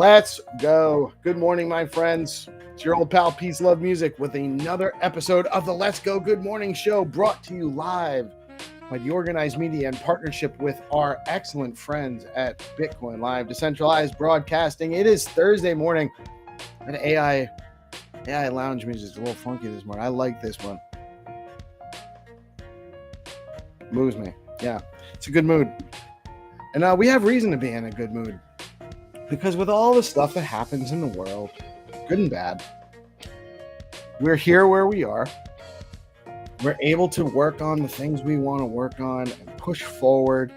Let's go. Good morning, my friends. It's your old pal PeaceLoveMusic with another episode of the Let's Go Good Morning Show, brought to you live by DeOrganized Media in partnership with our excellent friends at BitcoinLive, Decentralized Broadcasting. It is Thursday morning, and AI lounge music is a little funky this morning. I like this one. Moves me. Yeah, it's a good mood. And we have reason to be in a good mood, because with all the stuff that happens in the world, good and bad, we're here where we are. We're able to work on the things we want to work on and push forward.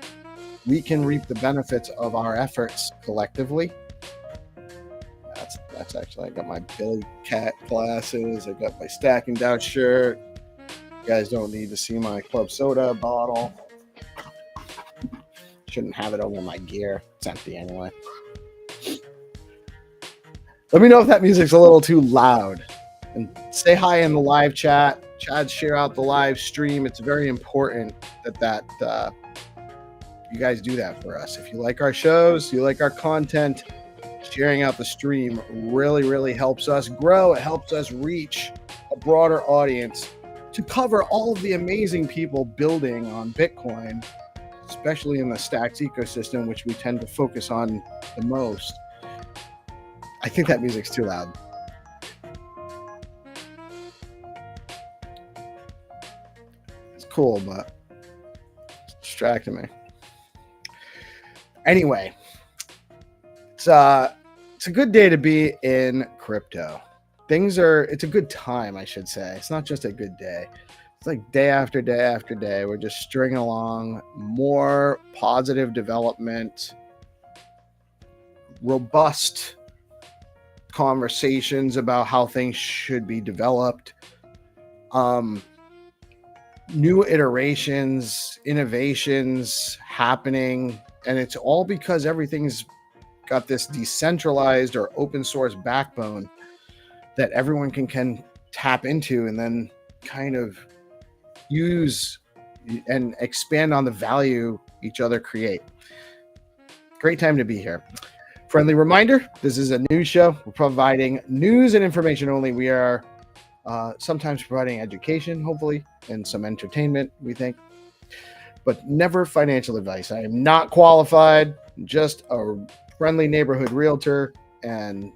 We can reap the benefits of our efforts collectively. That's actually, I got my Billy Cat glasses. I got my Stacking Down shirt. You guys don't need to see my club soda bottle. Shouldn't have it over my gear. It's empty anyway. Let me know if that music's a little too loud. And say hi in the live chat. Chad, share out the live stream. It's very important that you guys do that for us. If you like our shows, you like our content, sharing out the stream really helps us grow. It helps us reach a broader audience to cover all of the amazing people building on Bitcoin, especially in the Stacks ecosystem, which we tend to focus on the most. I think that music's too loud. It's cool, but it's distracting me. Anyway, it's a good day to be in crypto. It's a good time, I should say. It's not just a good day. It's like day after day after day. We're just stringing along more positive development, robust conversations about how things should be developed, new iterations, innovations happening, and it's all because everything's got this decentralized or open source backbone that everyone can tap into and then kind of use and expand on the value each other create. Great time to be here. Friendly reminder, this is a news show. We're providing news and information only. We are sometimes providing education, hopefully, and some entertainment, we think, but never financial advice. I am not qualified, just a friendly neighborhood realtor and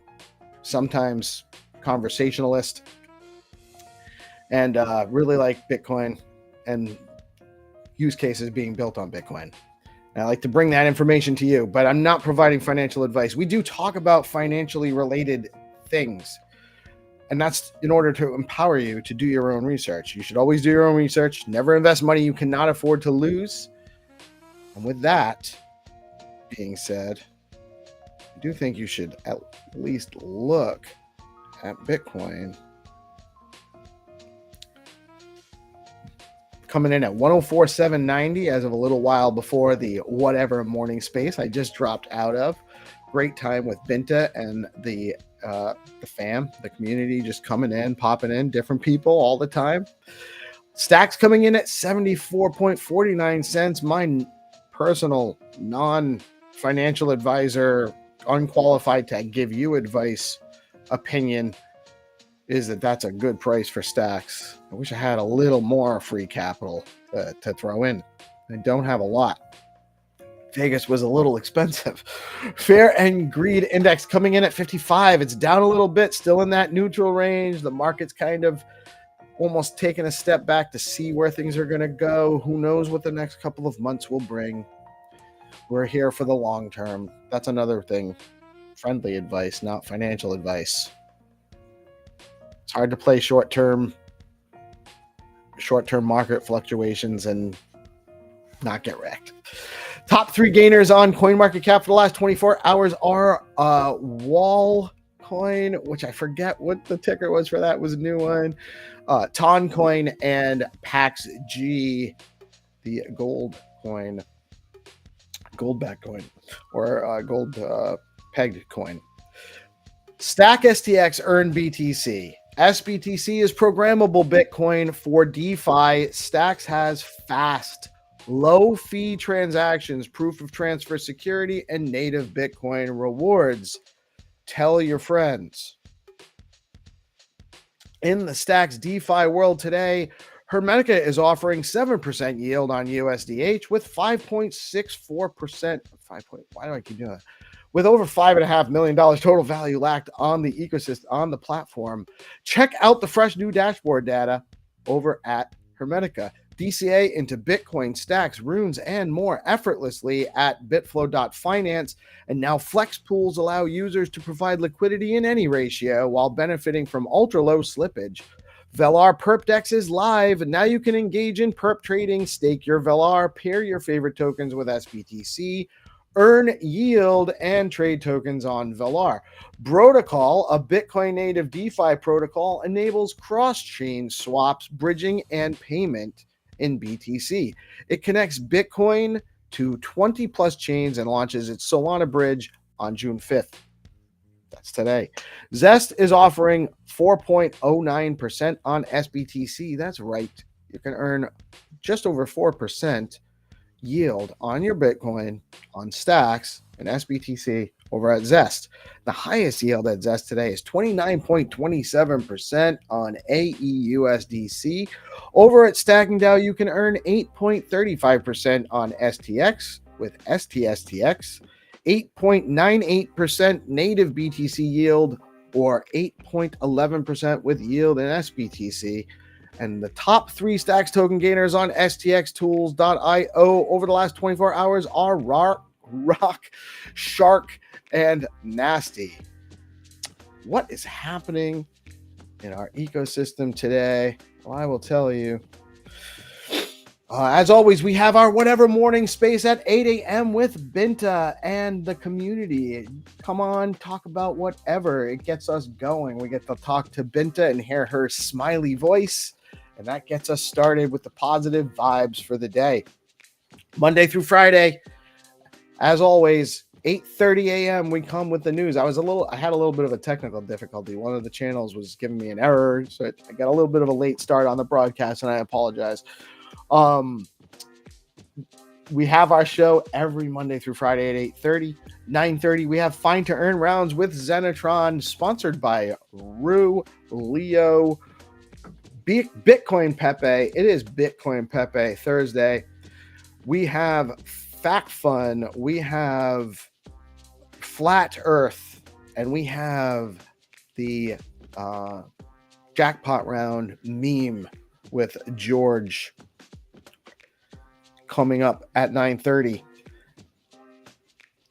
sometimes conversationalist, and really like Bitcoin and use cases being built on Bitcoin. And I like to bring that information to you, but I'm not providing financial advice. We do talk about financially related things, and that's in order to empower you to do your own research. You should always do your own research. Never invest money you cannot afford to lose. And with that being said, I do think you should at least look at Bitcoin. Coming in at 104,790 as of a little while before the whatever morning space I just dropped out of. Great time with Binta and the fam, the community, just coming in, popping in, different people all the time. Stacks coming in at 74.49 cents. My personal non-financial advisor, unqualified to give you advice, opinion is that's a good price for Stacks. I wish I had a little more free capital to throw in. I don't have a lot. Vegas was a little expensive. Fear and Greed Index coming in at 55. It's down a little bit, still in that neutral range. The market's kind of almost taking a step back to see where things are going to go. Who knows what the next couple of months will bring. We're here for the long term. That's another thing. Friendly advice, not financial advice. It's hard to play short-term market fluctuations and not get wrecked. Top 3 gainers on CoinMarketCap for the last 24 hours are Wallcoin, which I forget what the ticker was for that. It was a new one. Toncoin and PaxG, the gold back coin, or gold pegged coin. Stack STX earn BTC. SBTC is programmable Bitcoin for DeFi. Stacks has fast, low-fee transactions, proof of transfer security, and native Bitcoin rewards. Tell your friends. In the Stacks DeFi world today, Hermetica is offering 7% yield on USDH with 5.64%. Why do I keep doing that? With over $5.5 million total value lacked on the ecosystem, on the platform. Check out the fresh new dashboard data over at Hermetica. DCA into Bitcoin, stacks, runes, and more effortlessly at bitflow.finance. And now flex pools allow users to provide liquidity in any ratio while benefiting from ultra low slippage. Velar Perp Dex is live, and now you can engage in perp trading, stake your Velar, pair your favorite tokens with SBTC, earn yield, and trade tokens on Velar. Protocol, a Bitcoin native DeFi protocol, enables cross-chain swaps, bridging, and payment in BTC. It connects Bitcoin to 20 plus chains and launches its Solana bridge on June 5th. That's today. Zest is offering 4.09% on SBTC. That's right. You can earn just over 4% yield on your Bitcoin on stacks and SBTC over at Zest. The highest yield at Zest today is 29.27% on AEUSDC. Over at Stacking DAO, you can earn 8.35% on STX with STSTX, 8.98% native BTC yield, or 8.11% with yield in SBTC. And the top 3 stacks token gainers on stxtools.io over the last 24 hours are Rock, Shark, and Nasty. What is happening in our ecosystem today? Well, I will tell you. As always, we have our whatever morning space at 8 a.m. with Binta and the community. Come on, talk about whatever. It gets us going. We get to talk to Binta and hear her smiley voice. And that gets us started with the positive vibes for the day. Monday through Friday, as always, 8:30 a.m. we come with the news. I had a little bit of a technical difficulty. One of the channels was giving me an error, so I got a little bit of a late start on the broadcast, and I apologize. We have our show every Monday through Friday at 8:30. 9:30, we have Find2Earn rounds with Xenitron, sponsored by Rue, Leo, BitcoinPepe. It is BitcoinPepe Thursday. We have Fact Fun. We have Flat Earth. And we have the jackpot round meme with George coming up at 9:30.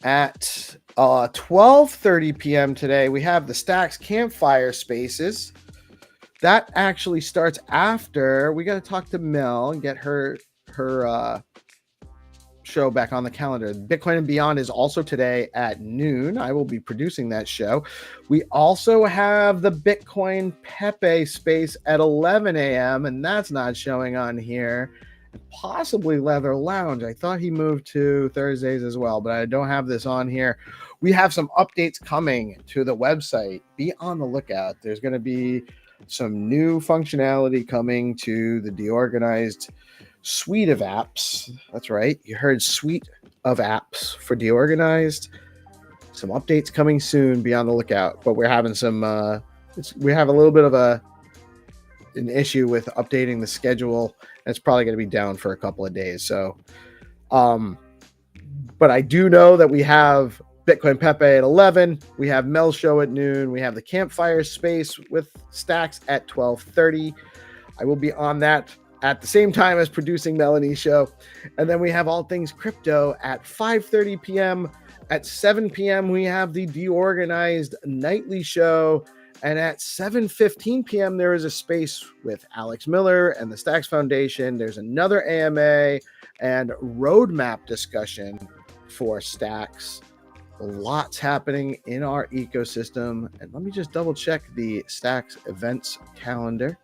At 12:30 p.m. today, we have the Stacks Campfire Spaces. That actually starts after. We got to talk to Mel and get her show back on the calendar. Bitcoin and Beyond is also today at noon. I will be producing that show. We also have the BitcoinPepe space at 11 a.m. and that's not showing on here. Possibly Leather Lounge. I thought he moved to Thursdays as well, but I don't have this on here. We have some updates coming to the website. Be on the lookout. There's going to be some new functionality coming to the DeOrganized suite of apps. That's right. You heard suite of apps for DeOrganized. Some updates coming soon. Be on the lookout. But we're having some, we have a little bit of an issue with updating the schedule. It's probably going to be down for a couple of days. So, but I do know that we have BitcoinPepe at 11. We have Mel's show at noon. We have the Campfire Space with Stacks at 12:30. I will be on that at the same time as producing Melanie's show. And then we have All Things Crypto at 5:30 p.m. At 7 p.m., we have the DeOrganized nightly show. And at 7:15 p.m., there is a space with Alex Miller and the Stacks Foundation. There's another AMA and roadmap discussion for Stacks. Lots happening in our ecosystem. And let me just double check the Stacks events calendar.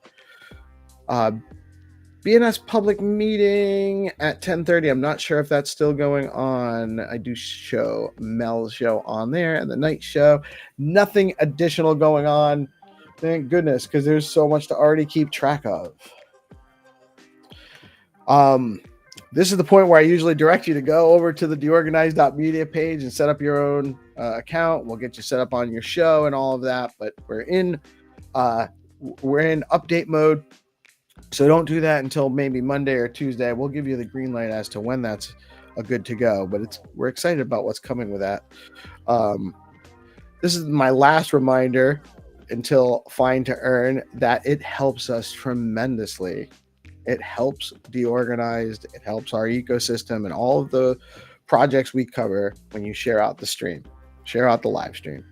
BNS public meeting at 10:30. I'm not sure if that's still going on. I do show Mel's show on there and the night show. Nothing additional going on. Thank goodness, because there's so much to already keep track of. This is the point where I usually direct you to go over to the DeOrganized.media page and set up your own account. We'll get you set up on your show and all of that. But we're in update mode, so don't do that until maybe Monday or Tuesday. We'll give you the green light as to when that's a good to go. But we're excited about what's coming with that. This is my last reminder until Find2Earn that it helps us tremendously. It helps DeOrganized. It helps our ecosystem and all of the projects we cover when you share out the stream, share out the live stream.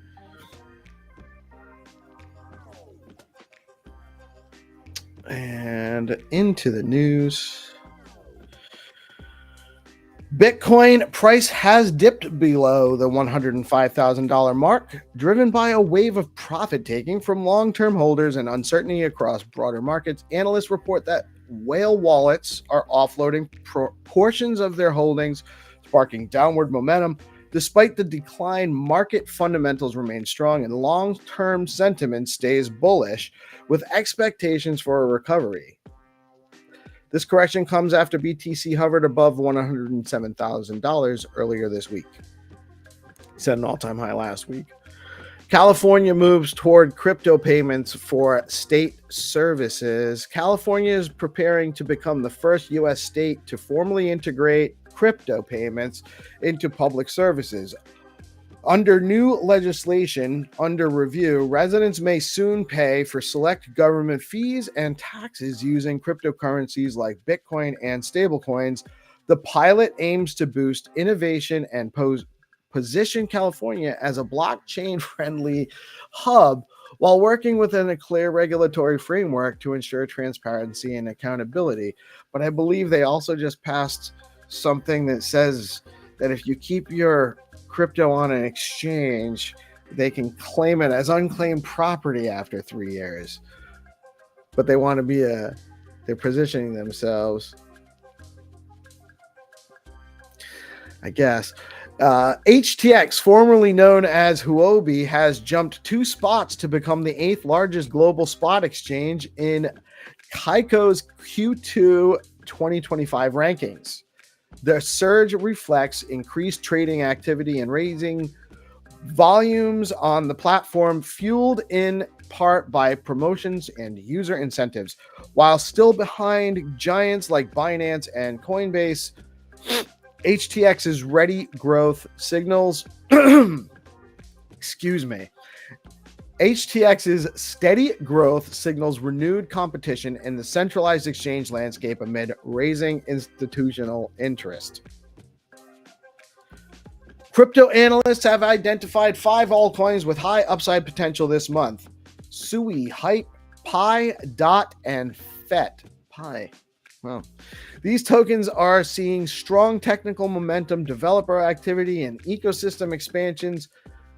And into the news. Bitcoin price has dipped below the $105,000 mark, driven by a wave of profit taking from long-term holders and uncertainty across broader markets. Analysts report that whale wallets are offloading portions of their holdings, sparking downward momentum. Despite the decline, market fundamentals remain strong and long-term sentiment stays bullish, with expectations for a recovery. This correction comes after BTC hovered above $107,000 earlier this week. Set an all-time high last week. California moves toward crypto payments for state services. California is preparing to become the first U.S. state to formally integrate crypto payments into public services. Under new legislation under review, residents may soon pay for select government fees and taxes using cryptocurrencies like Bitcoin and stablecoins. The pilot aims to boost innovation and position California as a blockchain-friendly hub while working within a clear regulatory framework to ensure transparency and accountability. But I believe they also just passed something that says that if you keep your crypto on an exchange, they can claim it as unclaimed property after 3 years. But they want to be they're positioning themselves, I guess. HTX, formerly known as Huobi, has jumped 2 spots to become the 8th largest global spot exchange in Kaiko's Q2 2025 rankings. The surge reflects increased trading activity and raising volumes on the platform, fueled in part by promotions and user incentives. While still behind giants like Binance and Coinbase, HTX's ready growth signals HTX's steady growth signals renewed competition in the centralized exchange landscape amid rising institutional interest. Crypto analysts have identified 5 altcoins with high upside potential this month: Sui, Hype, Pi, Dot, and FET. Pi. Well, these tokens are seeing strong technical momentum, developer activity, and ecosystem expansions.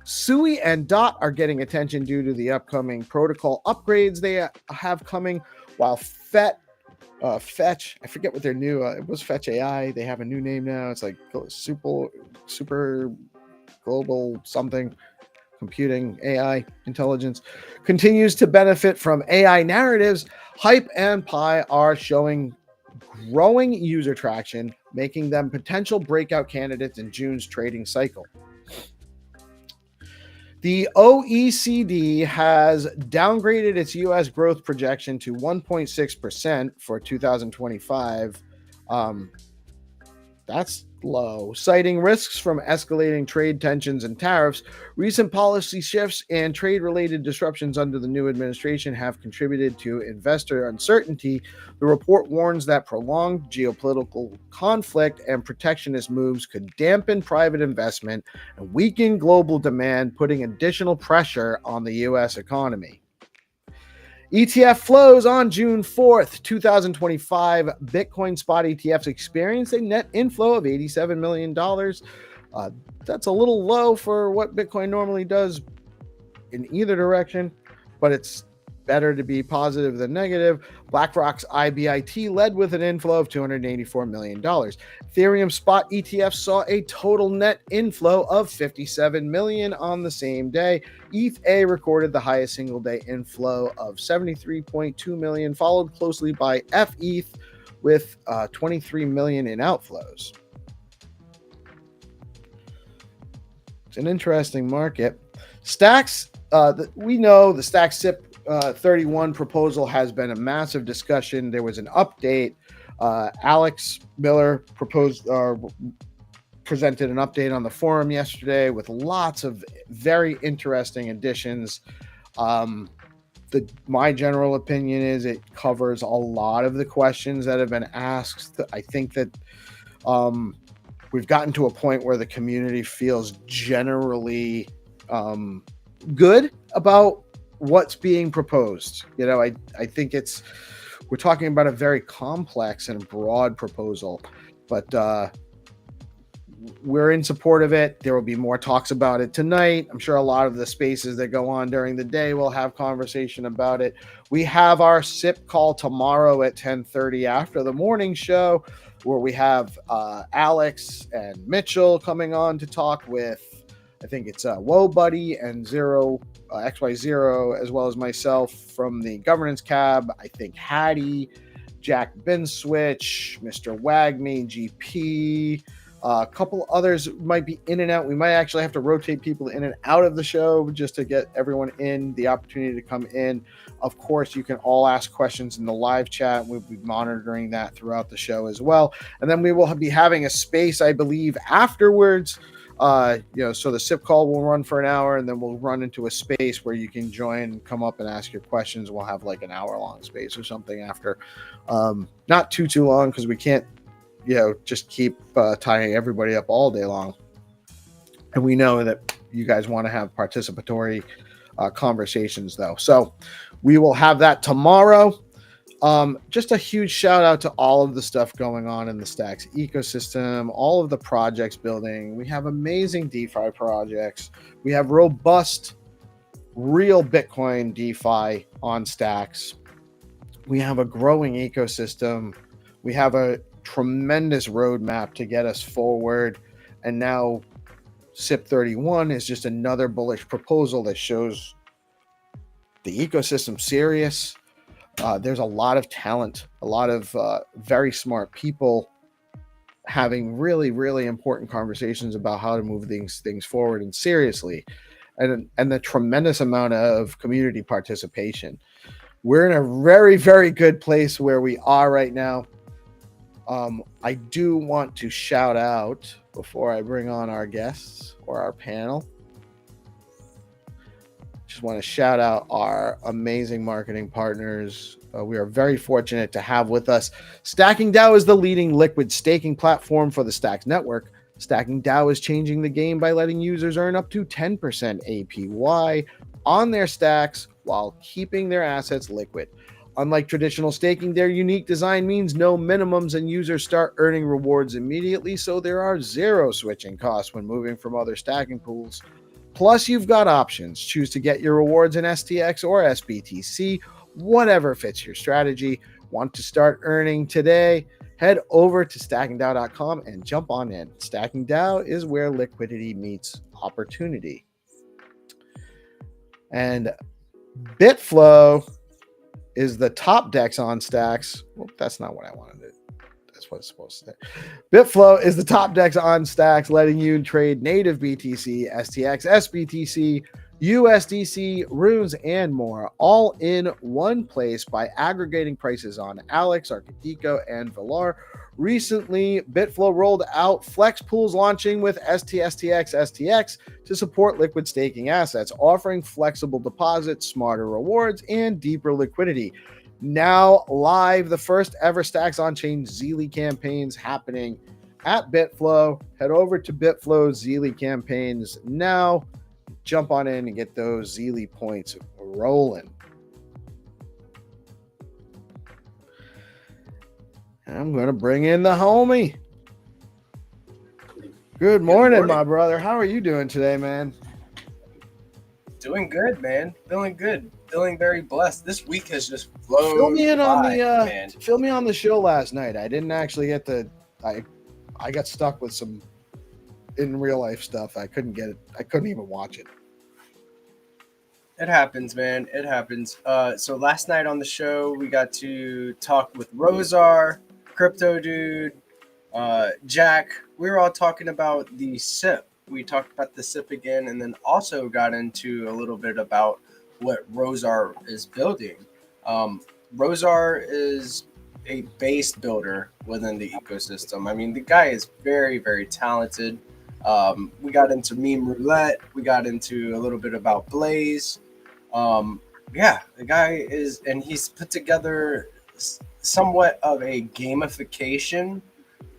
Sui and Dot are getting attention due to the upcoming protocol upgrades they have coming, while Fetch, I forget what their new, it was Fetch AI. They have a new name now. It's like super global something, computing AI intelligence, continues to benefit from AI narratives. Hype and Pi are showing growing user traction, making them potential breakout candidates in June's trading cycle. The OECD has downgraded its U.S. growth projection to 1.6% for 2025. That's low, citing risks from escalating trade tensions and tariffs. Recent policy shifts and trade-related disruptions under the new administration have contributed to investor uncertainty. The report warns that prolonged geopolitical conflict and protectionist moves could dampen private investment and weaken global demand, putting additional pressure on the U.S. economy. ETF flows on June 4th, 2025. Bitcoin spot ETFs experienced a net inflow of $87 million. That's a little low for what Bitcoin normally does in either direction, but it's better to be positive than negative. BlackRock's IBIT led with an inflow of $284 million. Ethereum spot ETFs saw a total net inflow of $57 million on the same day. ETH-A recorded the highest single day inflow of $73.2 million, followed closely by FETH with 23 million in outflows. It's an interesting market. Stacks, we know the Stacks SIP-031 proposal has been a massive discussion. There was an update. Alex Miller presented an update on the forum yesterday with lots of very interesting additions. My general opinion is it covers a lot of the questions that have been asked. I think that we've gotten to a point where the community feels generally good about what's being proposed. I think we're talking about a very complex and broad proposal, but we're in support of it. There will be more talks about it tonight. I'm sure a lot of the spaces that go on during the day will have conversation about it. We have our SIP call tomorrow at 10:30 after the morning show, where we have Alex and Mitchell coming on to talk with, I think it's Woe Buddy and XY0, as well as myself from the governance cab. I think Hattie, Jack Binswitch, Mr. Wagme, GP, a couple others might be in and out. We might actually have to rotate people in and out of the show just to get everyone in the opportunity to come in. Of course, you can all ask questions in the live chat. We'll be monitoring that throughout the show as well. And then we will be having a space, I believe, afterwards. So the SIP call will run for an hour, and then we'll run into a space where you can join, come up and ask your questions. We'll have like an hour-long space or something after. Not too long, because we can't just keep tying everybody up all day long. And we know that you guys want to have participatory conversations, though. So we will have that tomorrow. Just a huge shout out to all of the stuff going on in the Stacks ecosystem, all of the projects building. We have amazing DeFi projects. We have robust, real Bitcoin DeFi on Stacks. We have a growing ecosystem. We have a tremendous roadmap to get us forward. And now SIP-31 is just another bullish proposal that shows the ecosystem serious. There's a lot of talent, a lot of very smart people having really, really important conversations about how to move these things forward and seriously, and the tremendous amount of community participation. We're in a very, very good place where we are right now. I do want to shout out, before I bring on our guests or our panel, just want to shout out our amazing marketing partners. We are very fortunate to have with us. Stacking DAO is the leading liquid staking platform for the Stacks network. Stacking DAO is changing the game by letting users earn up to 10% APY on their stacks while keeping their assets liquid. Unlike traditional staking, their unique design means no minimums and users start earning rewards immediately, so there are zero switching costs when moving from other stacking pools. Plus, you've got options. Choose to get your rewards in STX or SBTC, whatever fits your strategy. Want to start earning today? Head over to stackingdao.com and jump on in. Stacking DAO is where liquidity meets opportunity. And BitFlow is the top DEX on Stacks. Well, that's not what I wanted to. That's what it's supposed to say. BitFlow is the top DEX on Stacks, letting you trade native BTC, STX, SBTC, USDC, runes, and more, all in one place by aggregating prices on Alex, Arcadico, and Valar. Recently, BitFlow rolled out Flex Pools, launching with STX to support liquid staking assets, offering flexible deposits, smarter rewards, and deeper liquidity. Now live, the first ever Stacks on-chain Zeely campaigns happening at BitFlow. Head over to BitFlow's Zeely campaigns now. Jump on in and get those Zeely points rolling. I'm going to bring in the homie. Good morning, my brother. How are you doing today, man? Doing good, man. Feeling good. Feeling very blessed. This week has just flown. Fill me in on the fill me on the show last night. I didn't actually get to. I got stuck with some in real life stuff. I couldn't get it. I couldn't even watch it. It happens, man. It happens. So last night on the show, we got to talk with Rosar. Crypto Dude, Jack, we were all talking about the SIP. We talked about the SIP again, and then also got into a little bit about what Rosar is building. Rosar is a base builder within the ecosystem. I mean, the guy is very, very talented. We got into meme roulette. We got into a little bit about Blaze. Yeah, the guy is, and he's put together somewhat of a gamification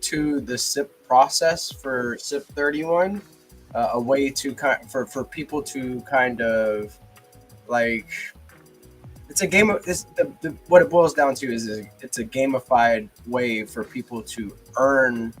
to the SIP process for SIP-31, a way to for people to kind of like, it's a game of this. What it boils down to is it's a gamified way for people to earn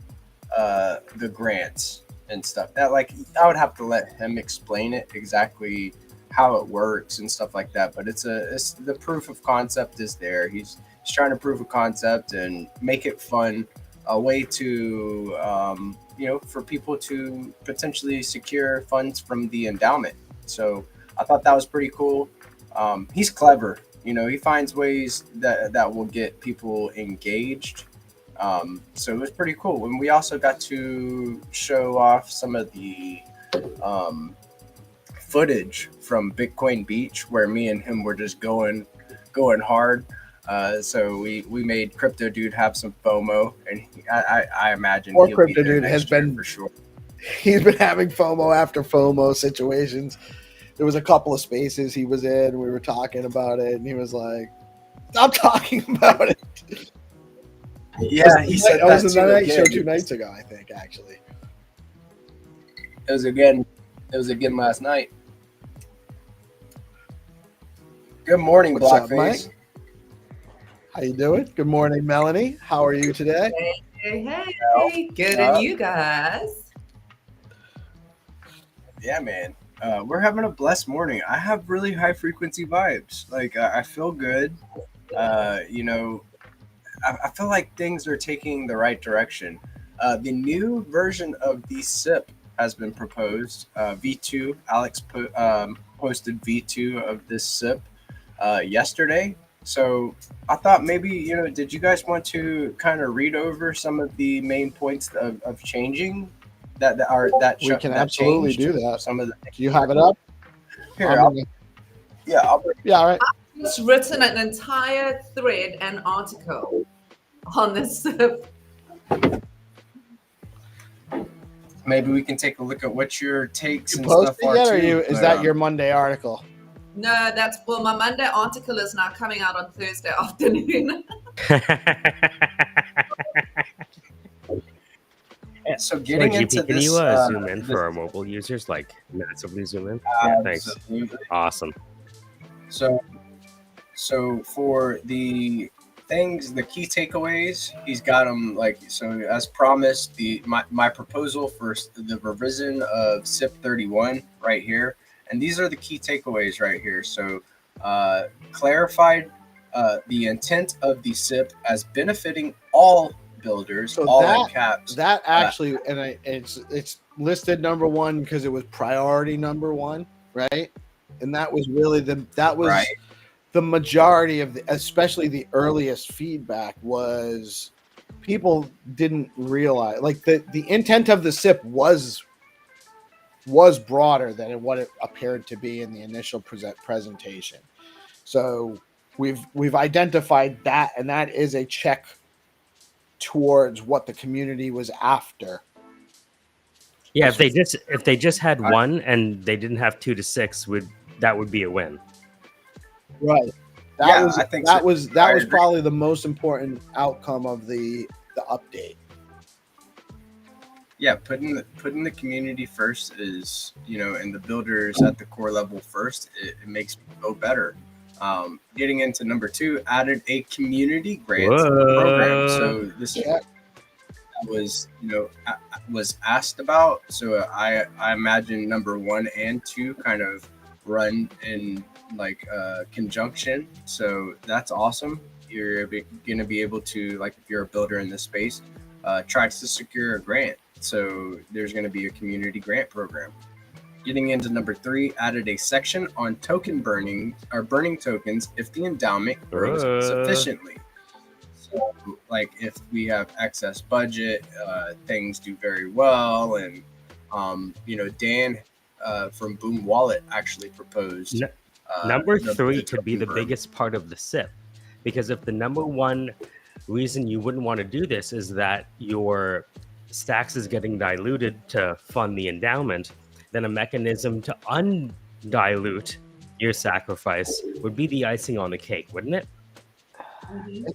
the grants and stuff. That, like, I would have to let him explain it exactly how it works and stuff like that. But it's the proof of concept is there. He's trying to prove a concept and make it fun, a way to for people to potentially secure funds from the endowment. So I thought that was pretty cool. He's clever. He finds ways that will get people engaged. So it was pretty cool. And we also got to show off some of the footage from Bitcoin Beach, where me and him were just going hard. So we made Crypto Dude have some FOMO, and I imagine Poor Crypto Dude has been for sure. He's been having FOMO after FOMO situations. There was a couple of spaces he was in. We were talking about it, and he was like, "Stop talking about it." Yeah, he said that was that the too night again. show 2 nights ago, I think. Actually, it was again last night. Good morning, what's up, Blackface. Mike? How you doing? Good morning, Melanie. How are you today? Hey. Good, and you guys? Yeah, man. We're having a blessed morning. I have really high frequency vibes. Like, I feel good. I feel like things are taking the right direction. The new version of the SIP has been proposed. V2, Alex posted V2 of this SIP yesterday. So I thought maybe, did you guys want to kind of read over some of the main points of changing We can absolutely do that. Some of the Do you have it up? Here, I'll all right. I've written an entire thread and article on this. Maybe we can take a look at what your takes You and stuff posted are yet, or too. is that your Monday article? No, my Monday article is now coming out on Thursday afternoon. So getting into GP, can this, you zoom in for our mobile users, like massively zoom in? Yeah, thanks. Awesome. So for the things, the key takeaways, he's got them so as promised. My proposal for the revision of SIP-31 right here, and these are the key takeaways right here. So clarified the intent of the SIP as benefiting all builders, so all in caps. That actually, it's listed number 1 because it was priority number 1, right? And that was really Right. the majority of especially the earliest feedback was people didn't realize, like, the intent of the SIP was broader than what it appeared to be in the initial presentation. So we've identified that, and that is a check towards what the community was after. Yeah, if they just had 1 and they didn't have 2 to 6, that would be a win. Right. I think that was probably the most important outcome of the update. Yeah, putting the community first is, and the builders at the core level first, it makes me feel better. Getting into number 2, added a community grant program. So this was asked about. So I imagine number 1 and 2 kind of run in conjunction. So that's awesome. You're going to be able to, like, if you're a builder in this space, try to secure a grant. So there's going to be a community grant program. Getting into number 3, added a section on token burning or burning tokens if the endowment grows sufficiently. So, like, if we have excess budget, things do very well. And, Dan from Boom Wallet actually proposed Number the 3 could be token the berm. biggest part of the SIP, because if the number one reason you wouldn't want to do this is that your stacks is getting diluted to fund the endowment, then a mechanism to undilute your sacrifice would be the icing on the cake, wouldn't it? Mhm.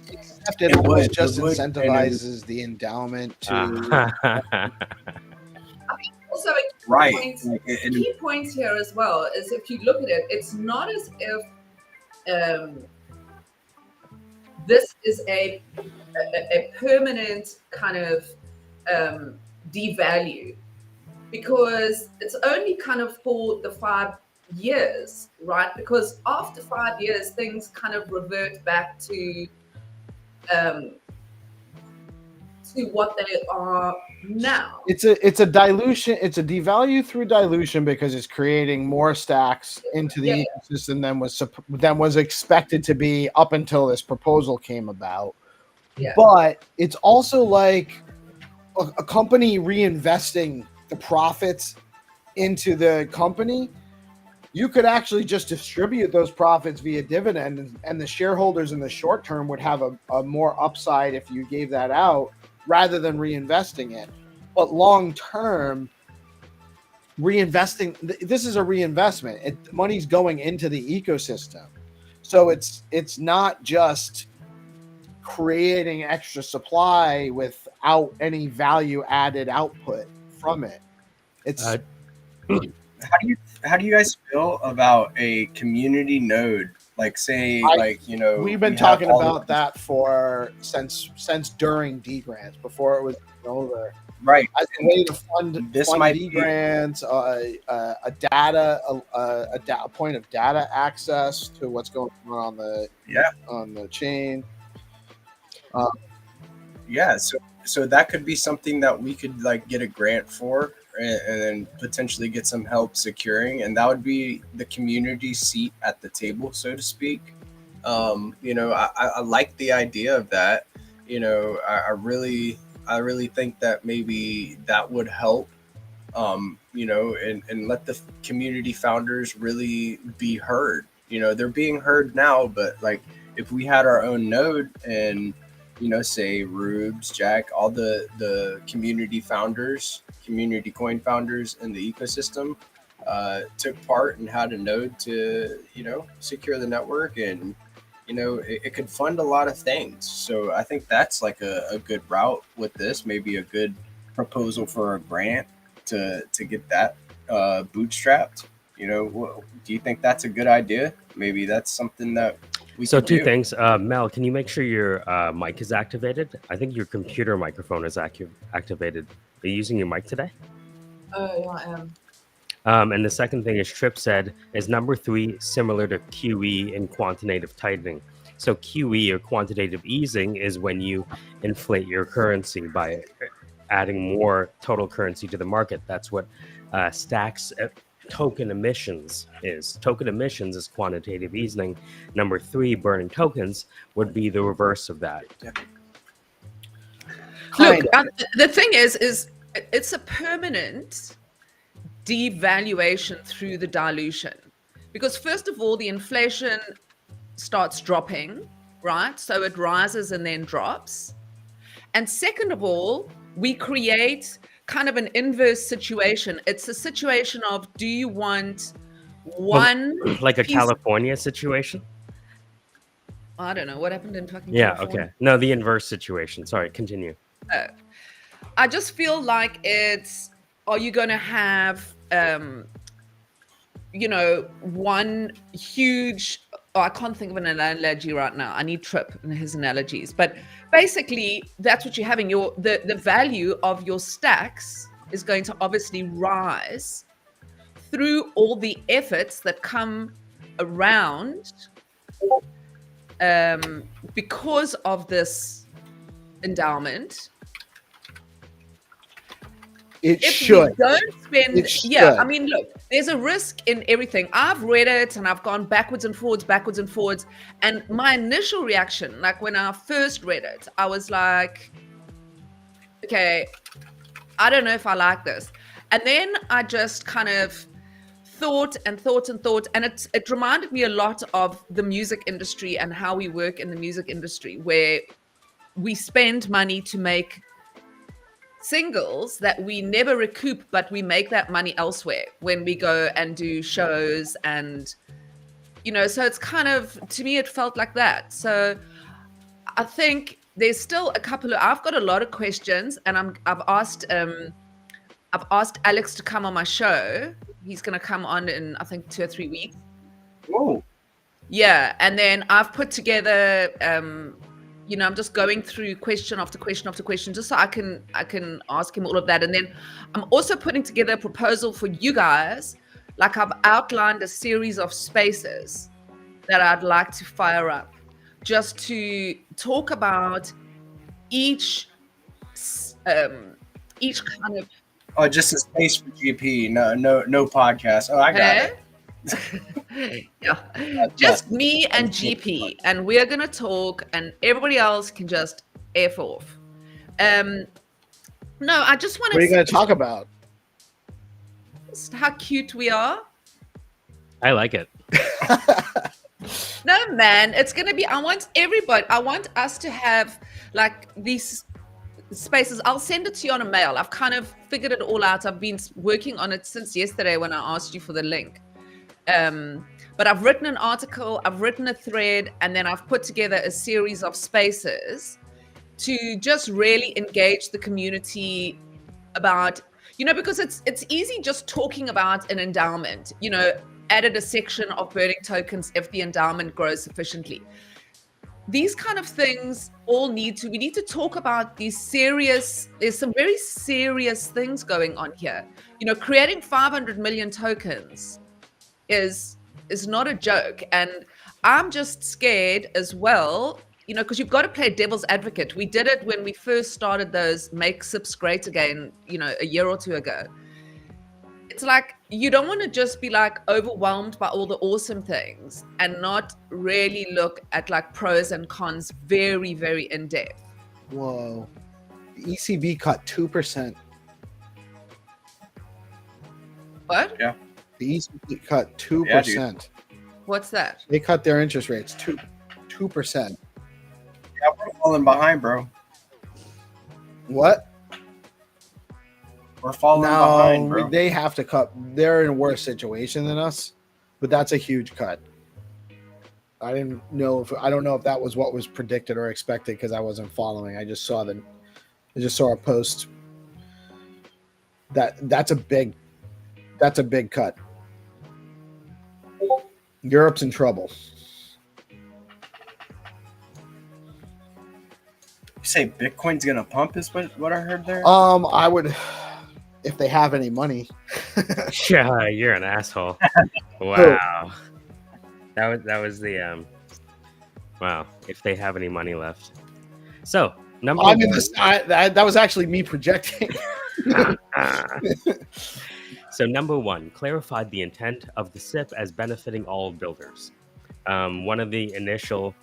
Except it It almost would, just it would, and it would- incentivizes the endowment to. Also, a right. point, Like, key point here as well is if you look at it, it's not as if this is a permanent kind of devalue, because it's only kind of for the 5 years, right? Because after 5 years, things kind of revert back to what they are now. It's a dilution. It's a devalue through dilution because it's creating more stacks into the ecosystem than was expected to be up until this proposal came about. Yeah. But it's also like a company reinvesting the profits into the company. You could actually just distribute those profits via dividend, and the shareholders in the short term would have a more upside if you gave that out rather than reinvesting it. But long term, reinvesting, this is a reinvestment. Money's going into the ecosystem. So it's not just creating extra supply without any value added output from it. It's How do you guys feel about a community node? Like, say, we've been talking about that since during D grants, before it was over. Right. As a way to fund D grants, a point of data access to what's going on the chain. So that could be something that we could like get a grant for, and then potentially get some help securing, and that would be the community seat at the table, so to speak. I like the idea of that. I really think that maybe that would help. And let the community founders really be heard. They're being heard now, but like if we had our own node and say Rubes, Jack, all the community founders, community coin founders in the ecosystem took part and had a node to, secure the network, and, it could fund a lot of things. So I think that's like a good route with this, maybe a good proposal for a grant to get that bootstrapped. Do you think that's a good idea? Maybe that's something that So two things. Mel, can you make sure your mic is activated? I think your computer microphone is activated. Are you using your mic today? Oh, yeah, I am. And the second thing is Trip said, is number 3 similar to QE in quantitative tightening? So QE, or quantitative easing, is when you inflate your currency by adding more total currency to the market. That's what stacks token emissions is. Token emissions is quantitative easing. Number 3, burning tokens, would be the reverse of that. Look, the thing is it's a permanent devaluation through the dilution, because first of all, the inflation starts dropping, right? So it rises and then drops. And second of all, we create kind of an inverse situation. It's a situation of, do you want one like a California situation? I don't know what happened in fucking California. Okay. No, the inverse situation. Sorry, continue. I just feel like it's, are you going to have one huge, I can't think of an analogy right now. I need Trip and his analogies. But basically, that's what you're having. The value of your stacks is going to obviously rise through all the efforts that come around because of this endowment. It if should. we don't spend, It yeah, I should. mean, look, there's a risk in everything. I've read it and I've gone backwards and forwards. And my initial reaction, like when I first read it, I was like, okay, I don't know if I like this. And then I just kind of thought, and it reminded me a lot of the music industry and how we work in the music industry, where we spend money to make singles that we never recoup, but we make that money elsewhere when we go and do shows. And so it's kind of, to me, it felt like that. So I think there's still I've got a lot of questions, and I've asked Alex to come on my show. He's going to come on in, I think, 2 or 3 weeks. Whoa. Yeah. And then I've put together, I'm just going through question after question after question, just so I can ask him all of that. And then I'm also putting together a proposal for you guys. Like, I've outlined a series of spaces that I'd like to fire up, just to talk about each kind of. Oh, just a space for GP. No podcast. Oh, I got it. Yeah, just me and GP, and we're gonna talk, and everybody else can just F off. No, I just want to. What are you going to talk about? How cute we are. I like it. No, man, it's gonna be. I want us to have like these spaces. I'll send it to you on a mail. I've kind of figured it all out. I've been working on it since yesterday when I asked you for the link. But I've written an article, I've written a thread, and then I've put together a series of spaces to just really engage the community about, because it's easy just talking about an endowment, added a section of burning tokens if the endowment grows sufficiently. These kind of things we need to talk about there's some very serious things going on here. Creating 500 million tokens is not a joke. And I'm just scared as well, because you've got to play devil's advocate. We did it when we first started those Make SIPs Great Again, a year or two ago. It's like, you don't want to just be like overwhelmed by all the awesome things and not really look at like pros and cons very, very in depth. Whoa. The ECB cut 2%. What? Yeah. The ECB cut 2%. What's that? They cut their interest rates 2%. Yeah, we're falling behind, bro. What? We're falling behind, bro. They have to cut. They're in a worse situation than us, but that's a huge cut. I don't know if that was what was predicted or expected, because I wasn't following. I just saw a post. That's a big cut. Europe's in trouble. You say Bitcoin's gonna pump is what I heard there? I would, if they have any money. Yeah, you're an asshole. Wow. That was the wow, if they have any money left. So, number one. That was actually me projecting. So, number one, clarified the intent of the SIP as benefiting all builders. One of the initial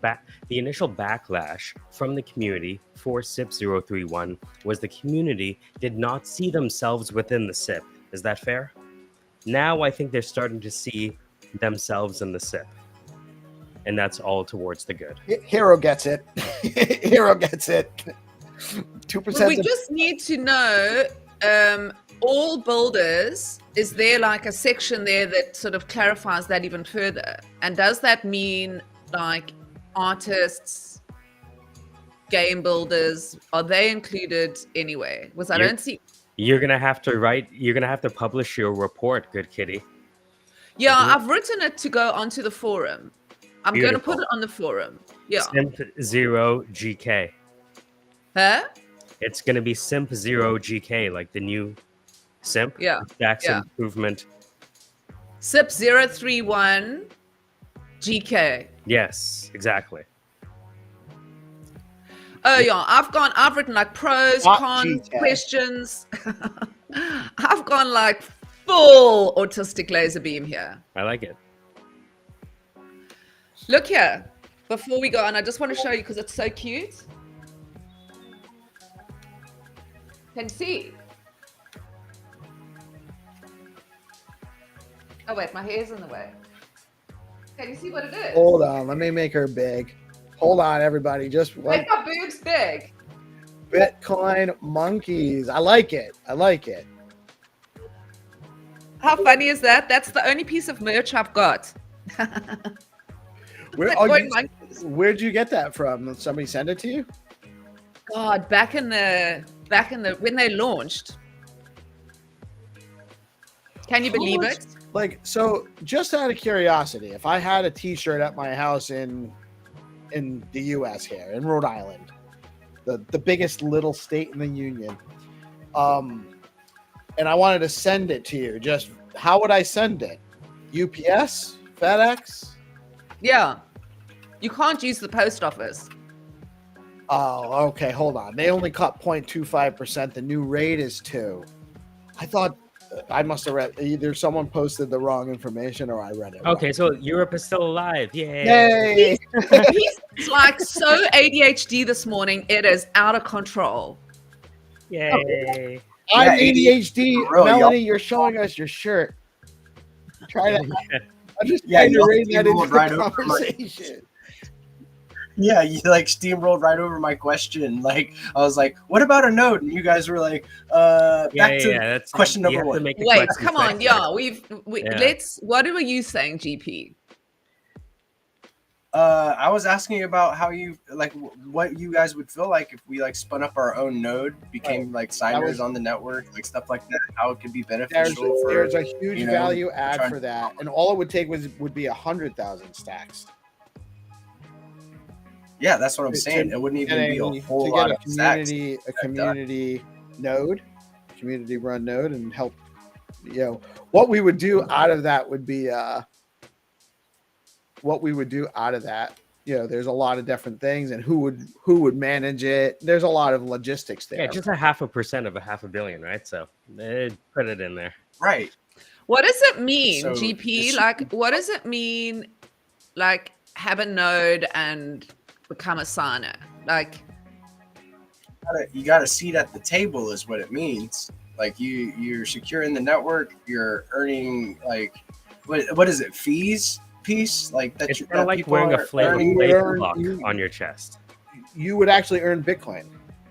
backlash from the community for SIP-031 was the community did not see themselves within the SIP. Is that fair? Now I think they're starting to see themselves in the SIP. And that's all towards the good. Hero gets it. Hero gets it. 2%. We just need to know, all builders, is there like a section there that sort of clarifies that even further? And does that mean like artists, game builders, are they included anyway? Because I don't see. You're gonna have to publish your report, good kitty. Yeah, I've written it to go onto the forum. I'm going to put it on the forum. Yeah. SIP-0 GK. Huh? It's going to be SIP-0 GK, like the new SIP. Yeah. Tax improvement. SIP-031 GK. Yes, exactly. Oh yeah, I've written like pros, Not cons, GTAG. questions. I've gone like full autistic laser beam here. I like it. Look here. Before we go on, I just want to show you because it's so cute. Can you see? Oh wait, my hair's in the way. Can you see what it is? Hold on, let me make her big. Hold on, everybody. Just one Make my boobs big. Bitcoin monkeys. I like it. I like it. How funny is that? That's the only piece of merch I've got. Where'd you get that from? Did somebody send it to you? God, back in the when they launched. Can you believe it? Like, so just out of curiosity, if I had a t-shirt at my house in the US here, in Rhode Island, the biggest little state in the union, and I wanted to send it to you, just how would I send it? UPS? FedEx? Yeah. You can't use the post office. Oh, okay. Hold on. They only cut 0.25%. The new rate is 2. I thought I must have read either someone posted the wrong information or I read it wrong. Okay, so Europe is still alive. Yay! Yay! He's like so ADHD this morning. It is out of control. Yay! I'm Yeah, ADHD. Bro, Melanie, you're showing us your shirt. Try that. I'm just Yeah, trying to y'all rein that into steamrolled right the over my- conversation. Yeah, you like steamrolled right over my question. Like I was like, "What about a node?" And you guys were like, "Back to That's question you number have to one." make the Wait, question come on. sexy. Yeah, Yeah. let's. What were you saying, GP? I was asking about how you like what you guys would feel like if we like spun up our own node, became like signers on the network, like stuff like that. How it could be beneficial There's for a huge you know, value add trying- for that, and all it would take would be 100,000 stacks. Yeah, that's what I'm To- saying. to It wouldn't even Getting, be a whole to lot get of stacks. a community node, community run node, and help. You know what we would do out of that would be what we would do out of that. You know, there's a lot of different things, and who would manage it. There's a lot of logistics there. Yeah, just 0.5% of 500 million, right? So put it in there. Right. What does it mean, So GP? it's- Like, what does it mean? Like, have a node and become a signer. Like, You got a seat at the table is what it means. Like you're securing the network. You're earning like what is it? Fees? Piece like that. It's you, kind of that like people wearing a are flavor earning. block on your chest. You would actually earn Bitcoin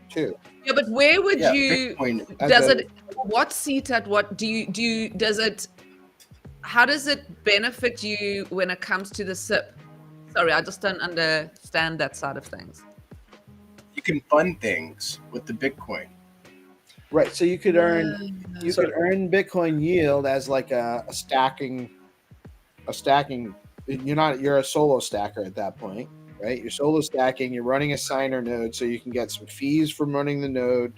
too. yeah, but where would Yeah, you? Bitcoin. Does it? What seat at what? Do you? Does it? How does it benefit you when it comes to the SIP? Sorry, I just don't understand that side of things. You can fund things with the Bitcoin. Right. So you could earn could earn Bitcoin yield as like a stacking. You're a solo stacker at that point, right? You're solo stacking. You're running a signer node, so you can get some fees from running the node.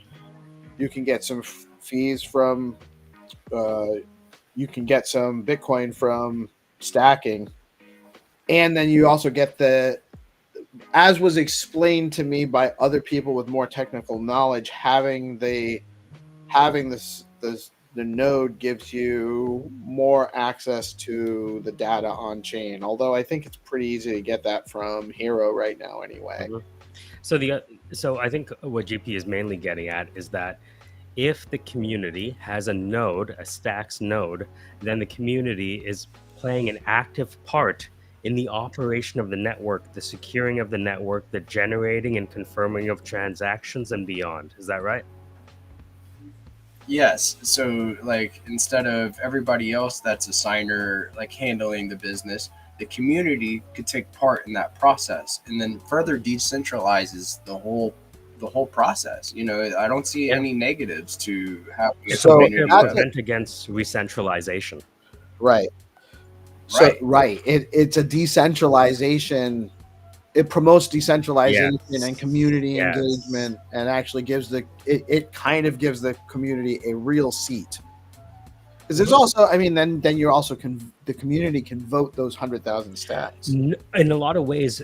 You can get some fees from. You can get some Bitcoin from stacking, and then you also get as was explained to me by other people with more technical knowledge, having the node gives you more access to the data on chain. Although I think it's pretty easy to get that from Hero right now, anyway. Mm-hmm. So I think what GP is mainly getting at is that if the community has a node, a Stacks node, then the community is playing an active part in the operation of the network, the securing of the network, the generating and confirming of transactions and beyond. Is that right? Yes. So like instead of everybody else that's a signer like handling the business, the community could take part in that process and then further decentralizes the whole process. You know, I don't see any negatives to having a It's a way to community. prevent against re-centralization. Right. So it's a decentralization. It promotes decentralization and community engagement, and actually gives it kind of gives the community a real seat. Because there's also, I mean, then you're also the community can vote those 100,000 stacks. In a lot of ways,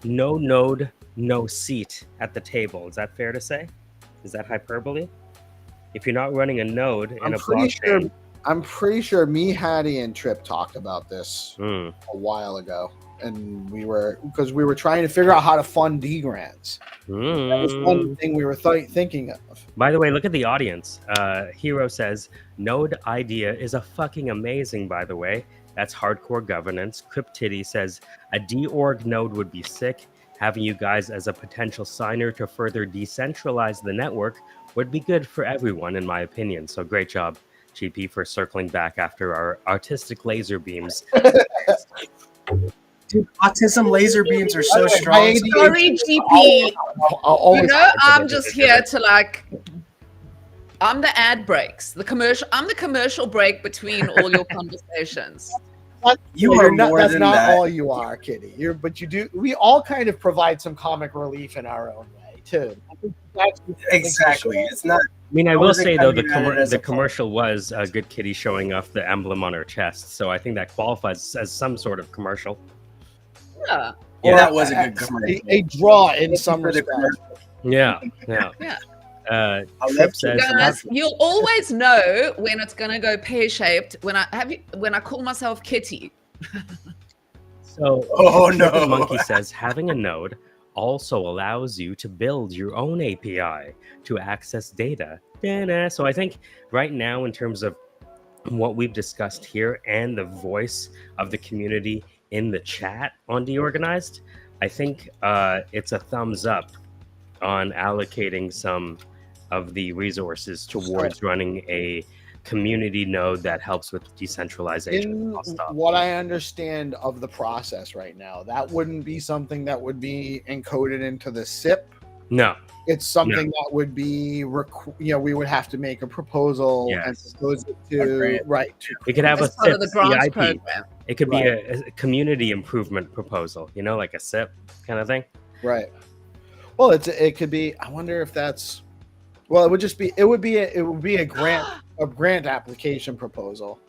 no node no seat at the table. Is that fair to say? Is that hyperbole? If you're not running a node in a blockchain, I'm pretty sure me, Hattie, and Trip talked about this Hmm. a while ago, and we were trying to figure out how to fund D grants. That was one thing we were thinking of. By the way, look at the audience. Hero says, node idea is a fucking amazing, by the way. That's hardcore governance. Cryptiddy says, a deorg node would be sick. Having you guys as a potential signer to further decentralize the network would be good for everyone, in my opinion. So great job, GP, for circling back after our artistic laser beams. Dude, autism laser beams are so strong. Sorry, GP. I'm just here to I'm the ad breaks, I'm the commercial break between all your conversations. That's not all you are, Kitty. We all kind of provide some comic relief in our own way too. Exactly. It's not. I mean, I will say though, the commercial was a good kitty showing off the emblem on her chest, so I think that qualifies as some sort of commercial. Yeah. Yeah, that was a good commercial. A draw in some respect. Yeah. Trip says, guys, you'll always know when it's gonna go pear-shaped when I call myself Kitty. So, oh no. Monkey says having a node also allows you to build your own API to access data. So I think right now, in terms of what we've discussed here and the voice of the community in the chat on DeOrganized, I think it's a thumbs up on allocating some of the resources towards running a community node that helps with decentralization. What I understand of the process right now, that wouldn't be something that would be encoded into the SIP. No. It's something that would be, we would have to make a proposal and propose it to, right. It could have a part of SIP the grants CIP. program. It could be a community improvement proposal, like a SIP kind of thing. Right. Well, it could be, I wonder if that's, well, it would be a grant application proposal.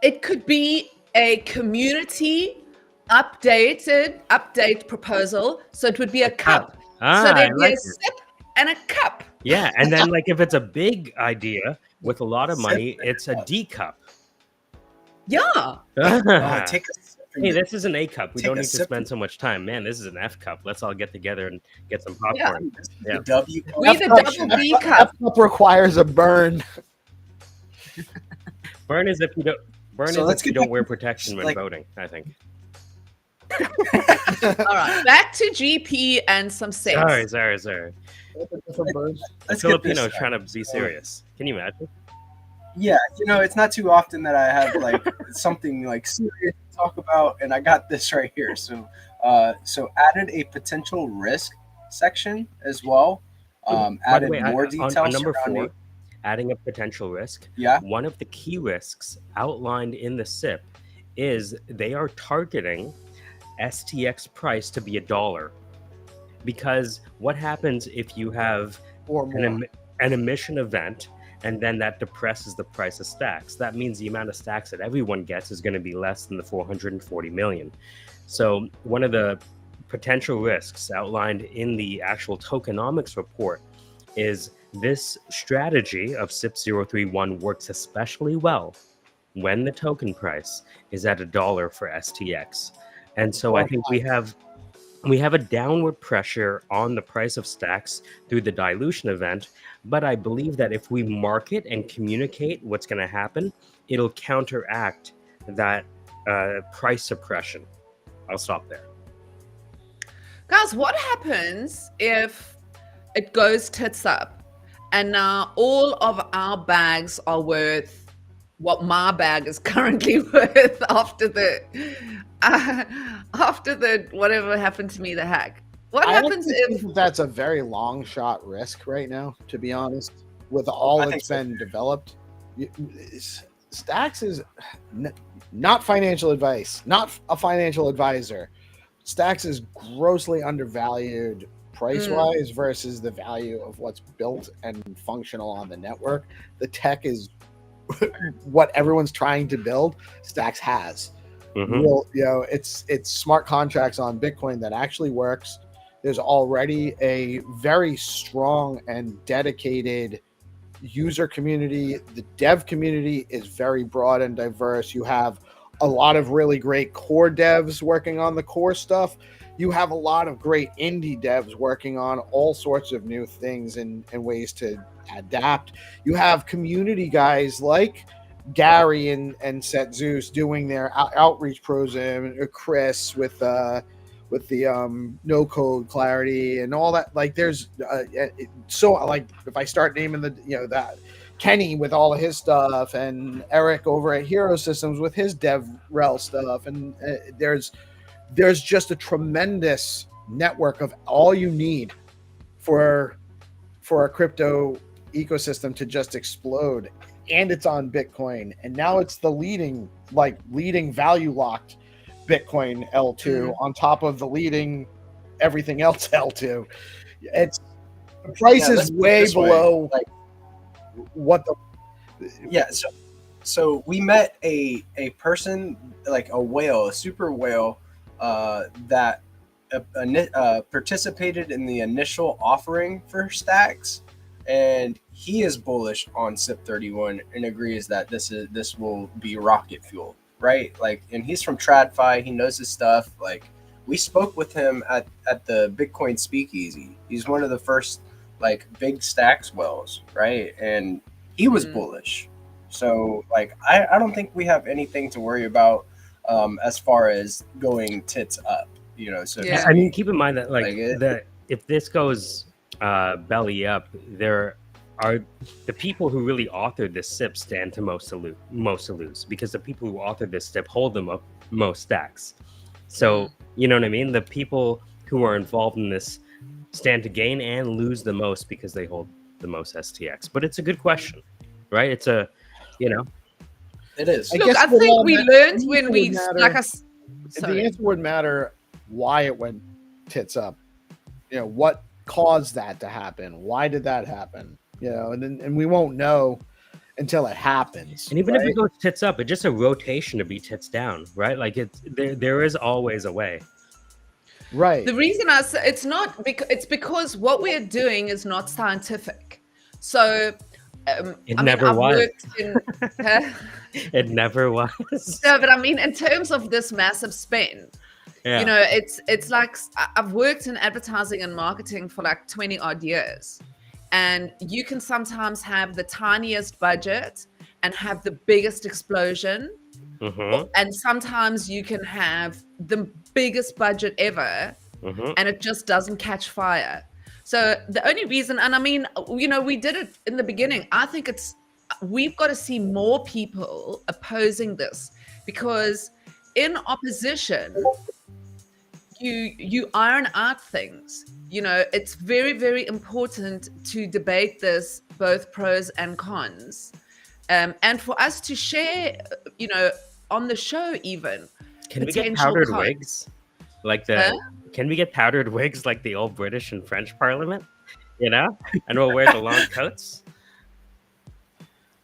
It could be a community update proposal. So it would be a cup. So there'd be a SIP and a cup. Yeah, and then if it's a big idea with a lot of money, it's a D cup. Yeah. Take a sip. Hey, this is an A cup. We don't need to spend so much time. Man, this is an F cup. Let's all get together and get some popcorn. Yeah. W. We the double B cup. F cup requires a burn. Burn is if you don't. Burn is if you don't wear protection when voting, I think. All right, back to GP and some sense. Sorry. Filipino trying to be serious. Can you imagine? Yeah, it's not too often that I have something serious to talk about, and I got this right here. So added a potential risk section as well. Added more details on number 4. Adding a potential risk. Yeah. One of the key risks outlined in the SIP is they are targeting STX price to be $1. Because what happens if you have an emission event and then that depresses the price of stacks? That means the amount of stacks that everyone gets is going to be less than the 440 million. So one of the potential risks outlined in the actual tokenomics report is this strategy of SIP-031 works especially well when the token price is at $1 for STX. And so I think we have a downward pressure on the price of stacks through the dilution event, but I believe that if we market and communicate what's going to happen, it'll counteract that price suppression. I'll stop there. Guys, what happens if it goes tits up and now all of our bags are worth what my bag is currently worth after the whatever happened to me, the hack? What happens if that's a very long shot risk right now, to be honest, with all that's been developed? Stacks is not financial advice, not a financial advisor. Stacks is grossly undervalued price-wise versus the value of what's built and functional on the network. The tech is what everyone's trying to build. Stacks has. It's smart contracts on Bitcoin that actually works. There's already a very strong and dedicated user community. The dev community is very broad and diverse. You have a lot of really great core devs working on the core stuff. You have a lot of great indie devs working on all sorts of new things and ways to adapt. You have community guys like Gary and Set Zeus doing their outreach program, or Chris with the no code clarity and all that. Like there's so like if I start naming that Kenny with all of his stuff, and Eric over at Hero Systems with his DevRel stuff, and there's just a tremendous network of all you need for a crypto ecosystem to just explode. And it's on Bitcoin, and now it's the leading value locked Bitcoin L2 on top of the leading everything else L2. It's the price is way below what the so we met a person, like a whale, a super whale, that participated in the initial offering for Stacks, and he is bullish on SIP-31 and agrees that this will be rocket fuel, right? Like, and he's from TradFi, he knows his stuff. Like, we spoke with him at the Bitcoin Speakeasy. He's one of the first like big Stacks whales, right? And he was bullish. So like I don't think we have anything to worry about as far as going tits up, you know. So I mean, keep in mind that that if this goes belly up, there are the people who really authored this SIP stand to most to lose, because the people who authored this SIP hold them up most stacks. So you know what I mean? The people who are involved in this stand to gain and lose the most because they hold the most STX. But it's a good question, right? It's a, you know, it is. Look, I think we learned when we the answer would matter why it went tits up. You know, what caused that to happen? Why did that happen? You know, and we won't know until it happens. And even if it goes tits up, it's just a rotation to be tits down, right? Like there is always a way. Right. The reason I say it's because what we're doing is not scientific. So it never was. It never was. No, but I mean, in terms of this massive spend, you know, it's like I've worked in advertising and marketing for like 20 odd years. And you can sometimes have the tiniest budget and have the biggest explosion. And sometimes you can have the biggest budget ever and it just doesn't catch fire. So the only reason, and I mean, you know, we did it in the beginning. I think we've got to see more people opposing this, because in opposition, you iron out things. You know, it's very, very important to debate this, both pros and cons. And for us to share, you know, on the show even. Can we get powdered wigs? Can we get powdered wigs like the old British and French Parliament? You know? And we'll wear the long coats?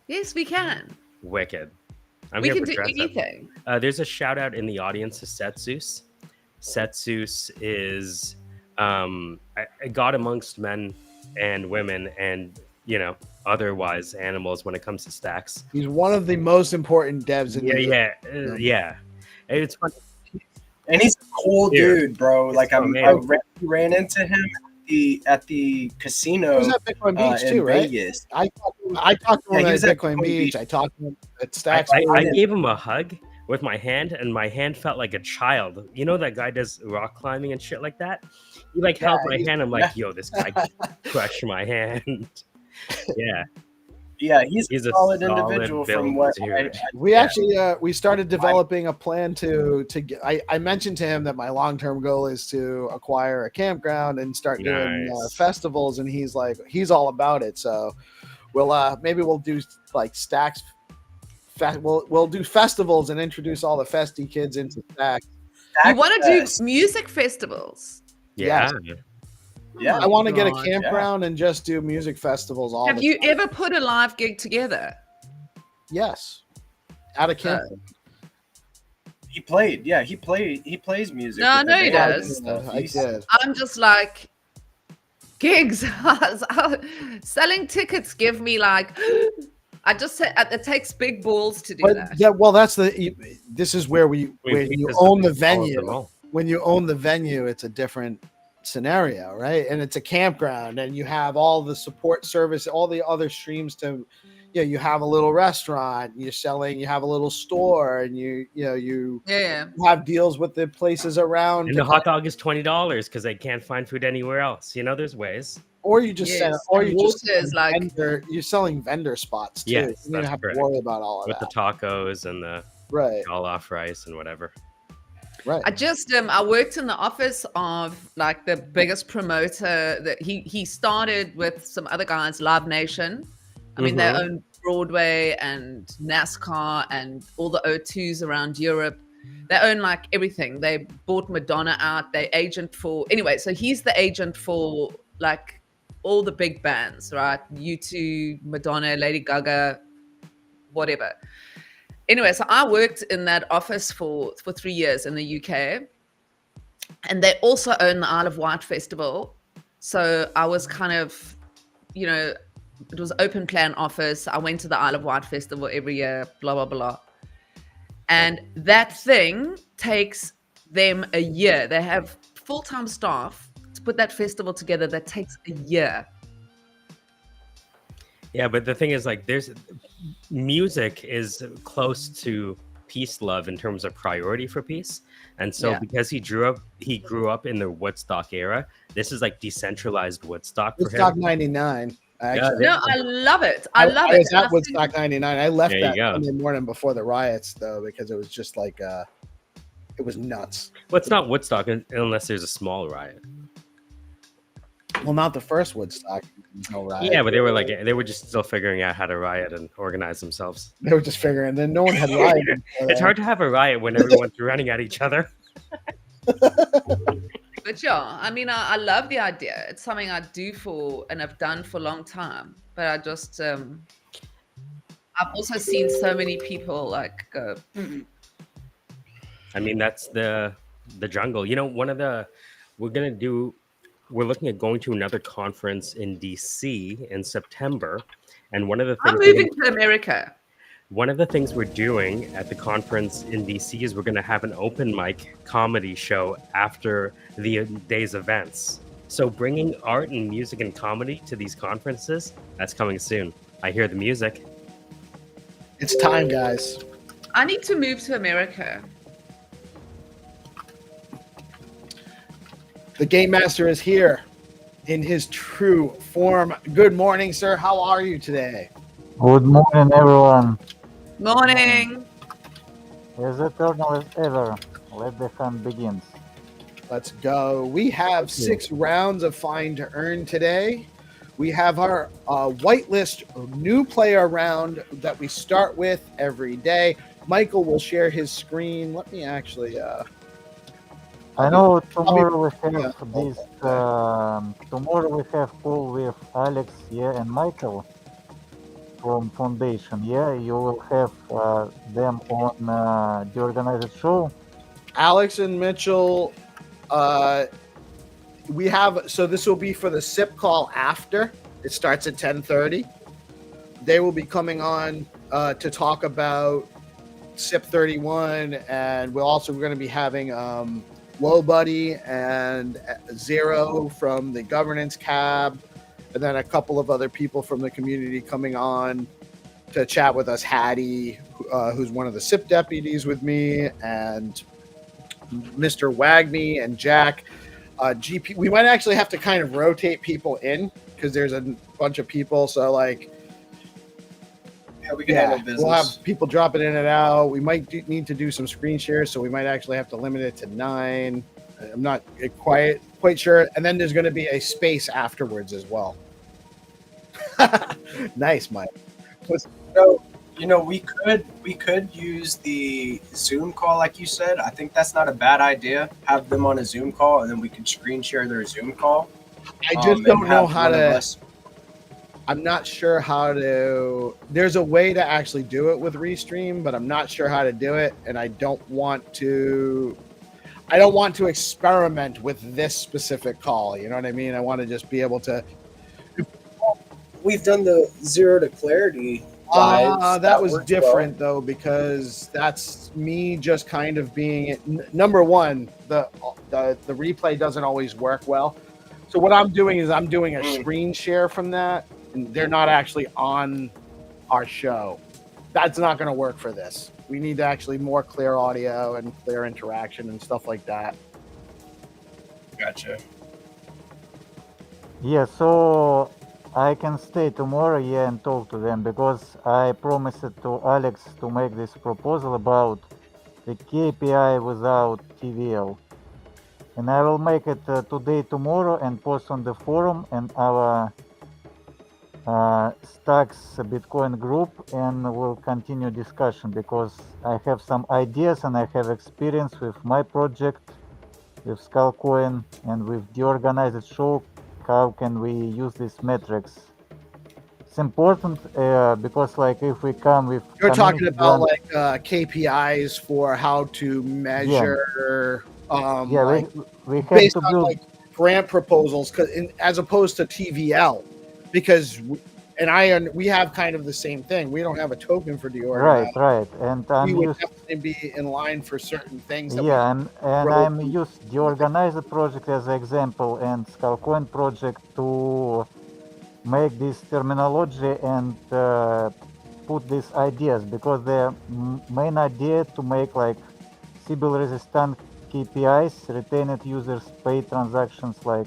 Yes, we can. Wicked. We can do anything. There's a shout out in the audience to Setzeus. Setzeus is a god amongst men and women and, you know, otherwise animals when it comes to stacks. He's one of the most important devs in the yeah. It's fun. And he's a cool dude, bro. Like I ran into him at the casino. He was at Bitcoin Beach too, right? Vegas. I talked to him at Bitcoin Beach. I talked to him at Stacks. I gave him a hug with my hand, and my hand felt like a child. You know that guy does rock climbing and shit like that? He like held my hand. I'm like, yo, this guy crushed my hand. Yeah, he's a solid individual from what we actually we started developing a plan to get. I mentioned to him that my long-term goal is to acquire a campground and start doing festivals, and he's all about it. So maybe we'll do like Stacks. We'll do festivals and introduce all the festy kids into Stacks. You want to do music festivals? Yeah. Yeah, I want to get a campground and just do music festivals all the time. Have you ever put a live gig together? Yes. At a campground. He played. Yeah, he plays music. No, with I know the he band does. and stuff. I He's- did. I'm just like gigs. Selling tickets give me like. I just say it takes big balls to do But that. well, that's this is where when you own the venue. All. When you own the venue, it's a different scenario, right? And it's a campground, and you have all the support service, all the other streams to, you have a little restaurant, you have a little store, and you Yeah. have deals with the places around, And the hot dog is $20 because they can't find food anywhere else. You know, there's ways. or you just sell, Yes. or And you just water is like you're selling vendor spots too. Yes, You don't that's have correct. to worry about all of With that, the tacos and the right? jollof rice and whatever. Right. I worked in the office of like the biggest promoter that he started with some other guys, Live Nation. I mean, they own Broadway and NASCAR and all the O2s around Europe. They own like everything. They bought Madonna out. They agent for anyway. So he's the agent for like all the big bands, right? U2, Madonna, Lady Gaga, whatever. Anyway, so I worked in that office for 3 years in the UK, and they also own the Isle of Wight Festival. So I was kind of, it was open plan office. I went to the Isle of Wight Festival every year, blah, blah, blah. And that thing takes them a year. They have full-time staff to put that festival together. That takes a year. Yeah, but the thing is, like, there's music is close to peace love in terms of priority for peace. And so Yeah. because he grew up in the Woodstock era, this is like decentralized Woodstock for Woodstock him. '99. Actually, No, I love it. I love I it. was And I at think- Woodstock '99. I left There you that go. Sunday morning before the riots, though, because it was just like it was nuts. Well, it's not Woodstock unless there's a small riot. Well, not the first Woodstock. No riot. Yeah, but they were just still figuring out how to riot and organize themselves. They were just figuring. Then no one had rioted. It's hard to have a riot when everyone's running at each other. But yeah, I mean, I love the idea. It's something I do for and have done for a long time. But I just, I've also seen so many people like go, I mean, that's the jungle. We're looking at going to another conference in DC in September. And one of the I'm things moving to America. One of the things we're doing at the conference in DC is we're going to have an open mic comedy show after the day's events. So bringing art and music and comedy to these conferences, that's coming soon. I hear the music. It's time, guys. I need to move to America. The Game Master is here in his true form. Good morning, sir. How are you today? Good morning, everyone. Morning. As eternal as ever, let the fun begin. Let's go. We have 6 rounds of Find2Earn today. We have our whitelist new player round that we start with every day. Michael will share his screen. Let me actually. I know tomorrow we have this. Tomorrow we have call with Alex, and Michael from Foundation. You will have them on the organized show. Alex and Mitchell. We have, so this will be for the SIP call after. It starts at 10:30. They will be coming on to talk about SIP-031, and we're also going to be having Low Buddy and Zero from the governance cab, and then a couple of other people from the community coming on to chat with us. Hattie, who's one of the SIP deputies with me, and Mr. Wagme and Jack. GP, we might actually have to kind of rotate people in because there's a bunch of people. So like, we can handle business. we'll have people dropping in and out. We might need to do some screen shares, so we might actually have to limit it to 9. I'm not quite sure. And then there's going to be a space afterwards as well. Nice, Mike. So, we could use the Zoom call like you said. I think that's not a bad idea. Have them on a Zoom call, and then we can screen share their Zoom call. I just don't know how to. I'm not sure how to. There's a way to actually do it with restream, but I'm not sure how to do it, and I don't want to. I don't want to experiment with this specific call. You know what I mean? I want to just be able to. We've done the zero to clarity lives. That was worked different though, because that's me just kind of being it. Number one, the replay doesn't always work well. So what I'm doing is I'm doing a screen share from that, and they're not actually on our show. That's not going to work for this. We need actually more clear audio and clear interaction and stuff like that. Gotcha. Yeah, so I can stay tomorrow, yeah, and talk to them, because I promised to Alex to make this proposal about the KPI without TVL. And I will make it today, tomorrow, and post on the forum and our Stacks Bitcoin group, and we'll continue discussion, because I have some ideas and I have experience with my project, with Skullcoin and with DeOrganized show. How can we use these metrics? It's important because, like, if we come with You're talking about grant, like KPIs for how to measure, yeah, like we have based to on build. like grant proposals, as opposed to TVL, because we have kind of the same thing. We don't have a token for DeOrganized. Right, and We I'm would used. definitely be in line for certain things. That Yeah, and grow. I'm used the organized project as an example and Skullcoin project to make this terminology and put these ideas, because the main idea to make like Sybil resistant KPIs, retained users, paid transactions, like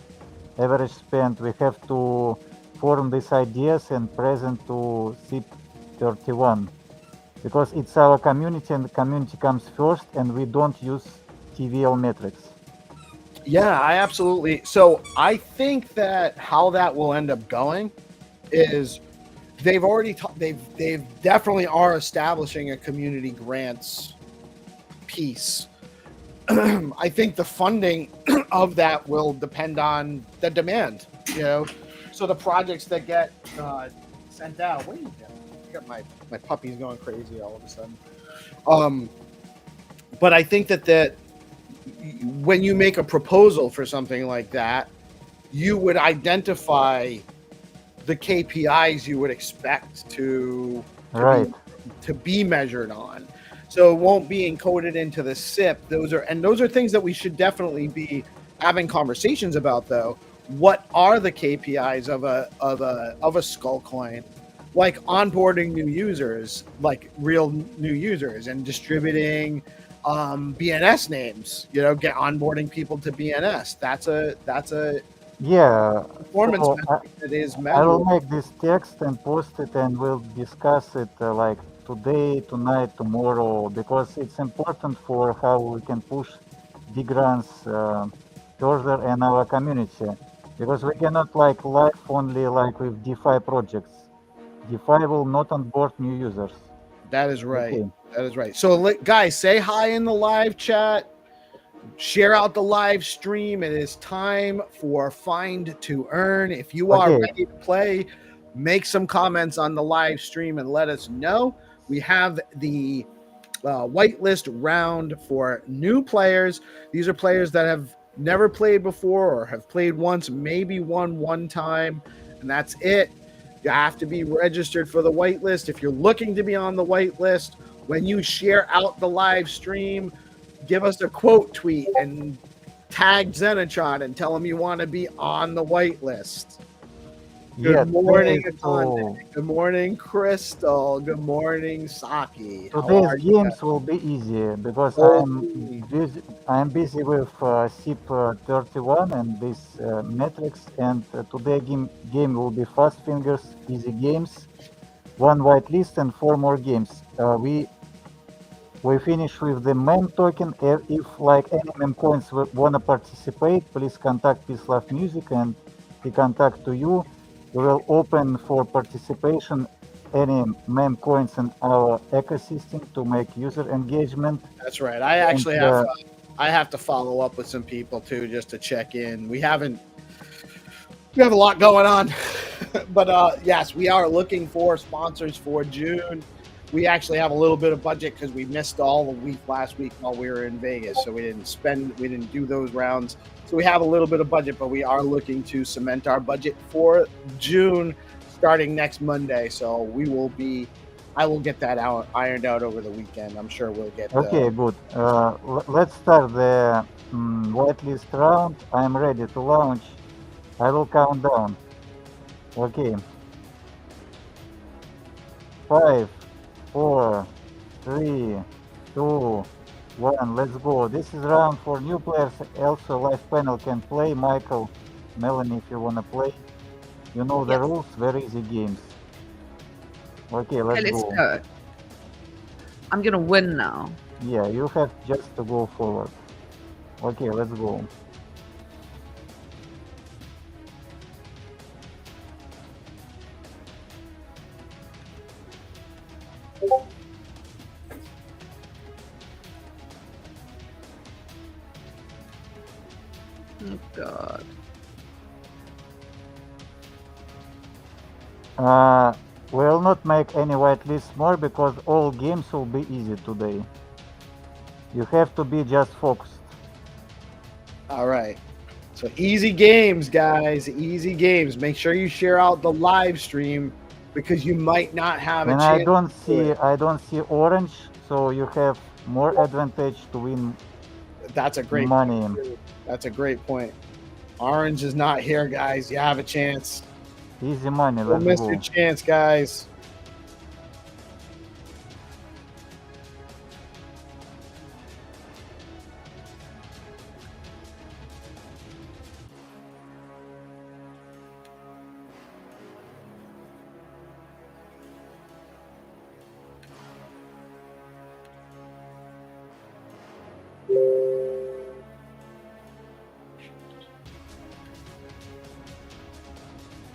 average spend. We have to form these ideas and present to SIP-031. Because it's our community and the community comes first, and we don't use TVL metrics. Yeah, I absolutely. So I think that how that will end up going is they've already they've definitely are establishing a community grants piece. I think the funding of that will depend on the demand. You know, so the projects that get sent out. What are you doing? I got my puppy's going crazy all of a sudden. But I think that when you make a proposal for something like that, you would identify the KPIs you would expect to be measured on. So it won't be encoded into the SIP. Those are things that we should definitely be having conversations about, though. What are the KPIs of a skull coin? Like onboarding new users, like real new users, and distributing BNS names. You know, get onboarding people to BNS. That's a performance metric that is measurable. I will make this text and post it, and we'll discuss it like today, tonight, tomorrow, because it's important for how we can push the grants further in our community. Because we cannot like live only like with DeFi projects. DeFi will not onboard new users. That is right. Okay. That is right. So, guys, say hi in the live chat. Share out the live stream. It is time for Find2Earn. If you are ready to play, make some comments on the live stream and let us know. We have the whitelist round for new players. These are players that have never played before or have played once, maybe won one time, and that's it. You have to be registered for the whitelist. If you're looking to be on the whitelist, when you share out the live stream, give us a quote tweet and tag Xenitron and tell him you want to be on the whitelist. Good morning, Atande. Good morning, Crystal. Good morning, Saki. Today's games will be easy because I'm busy with SIP-031 and these metrics, and today's game will be fast fingers, easy games, one whitelist and 4 more games. We finish with the meme token. If like any meme coins wanna participate, please contact PeaceLoveMusic and we contact to you. We will open for participation any meme coins in our ecosystem to make user engagement. That's right. I actually have to follow up with some people too, just to check in. We have a lot going on. But yes, we are looking for sponsors for June. We actually have a little bit of budget because we missed all the week last week while we were in Vegas, so we didn't do those rounds. So we have a little bit of budget, but we are looking to cement our budget for June starting next Monday. So I will get that ironed out over the weekend. I'm sure we'll get. Okay, good. Let's start the whitelist round. I'm ready to launch. I will count down. Okay. 5, 4, 3, 2, 1. Let's go. This is round for new players. Also, live panel can play. Michael, Melanie, if you wanna play. You know the Yes. rules. Very easy games. Okay, Okay, let's let's go. go. I'm gonna win now. Yeah, you have just to go forward. Okay, let's go. Oh God. We'll not make any whitelist more because all games will be easy today. You have to be just focused. All right. So easy games, guys. Easy games. Make sure you share out the live stream because you might not have a And chance. I don't see orange, so you have more advantage to win That's a great money. That's a great point. Orange is not here, guys. You have a chance. Easy money, Don't let's miss go. your chance, guys.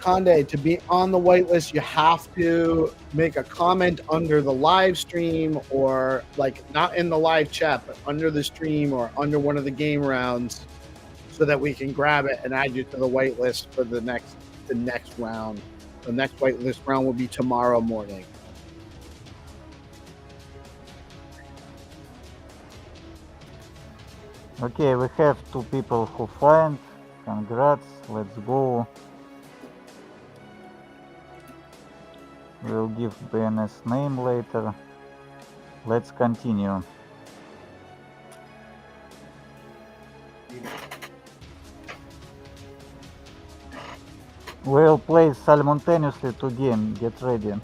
Conde, to be on the whitelist, you have to make a comment under the live stream or like not in the live chat, but under the stream or under one of the game rounds so that we can grab it and add you to the whitelist for the next round. The next whitelist round will be tomorrow morning. Okay, we have 2 people who find. Congrats, let's go. We'll give BNS name later. Let's continue. We'll play simultaneously 2 games. Get ready.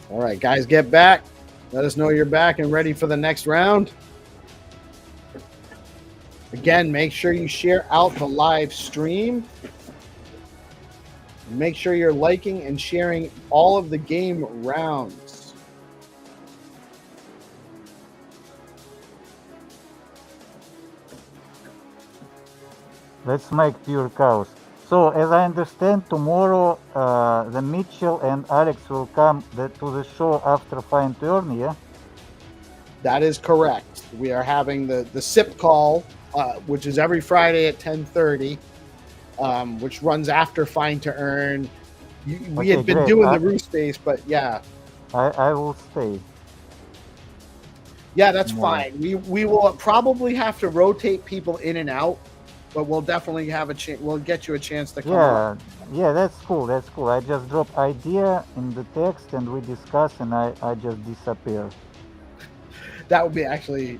All right, guys, get back. Let us know you're back and ready for the next round. Again, make sure you share out the live stream. Make sure you're liking and sharing all of the game rounds. Let's make pure cows. So, as I understand, tomorrow the Mitchell and Alex will come to the show after Find2Earn, yeah? That is correct. We are having the SIP call, which is every Friday at 10:30, which runs after Find2Earn. We Okay, had been great. doing the roost space, but yeah, I will stay. yeah, that's Yeah. fine. We will probably have to rotate people in and out, but we'll definitely have a chance. We'll get you a chance to come. Yeah, yeah, that's cool. That's cool. I just drop idea in the text and we discuss, and I just disappear. That would be actually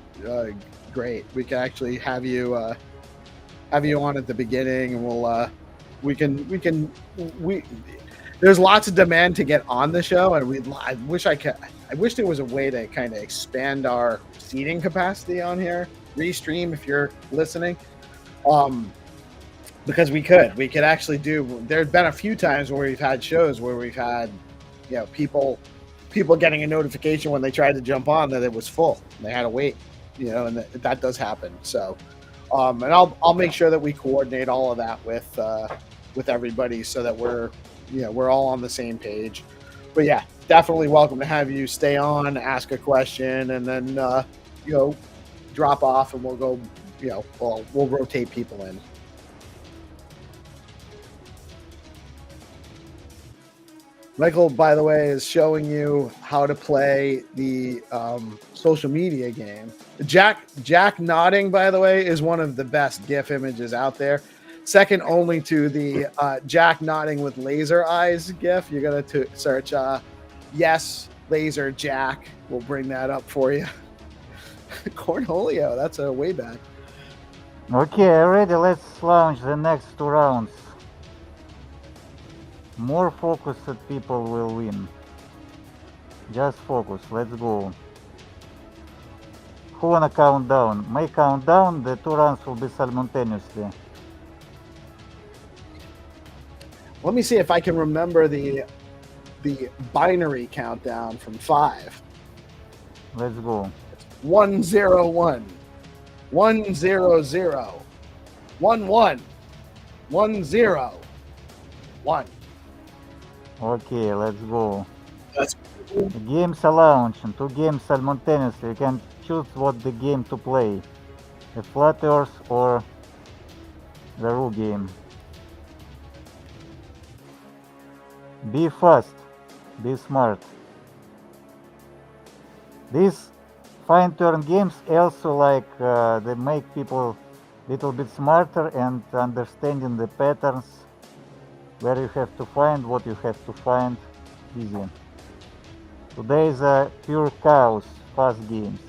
great. We can actually have you on at the beginning, and we there's lots of demand to get on the show, and I wish there was a way to kind of expand our seating capacity on here. Restream, if you're listening, because we could actually do. There's been a few times where we've had shows where we've had, people getting a notification when they tried to jump on that it was full. They had to wait, and that does happen. So, and I'll make sure that we coordinate all of that with everybody so that we're all on the same page. But yeah, definitely welcome to have you stay on, ask a question, and then drop off, and we'll go. We'll rotate people in. Michael, by the way, is showing you how to play the social media game. Jack nodding, by the way, is one of the best GIF images out there. Second only to the Jack nodding with laser eyes GIF. You're going to search yes, laser Jack. We'll bring that up for you. Cornholio, that's a way back. Okay, ready? Let's launch the next 2 rounds. More focused people will win. Just focus. Let's go. Who wanna count down? May count down. The 2 rounds will be simultaneously. Let me see if I can remember the binary countdown from 5. Let's go. 101, 100, 11, 10, 1. Okay, let's go. That's The games are launching. 2 games simultaneously. You can choose what the game to play. The Flat Earth or the Roo game. Be fast. Be smart. These Find2Earn games also they make people little bit smarter and understanding the patterns, where you have to find what you have to find easy. Today is a pure chaos, fast games.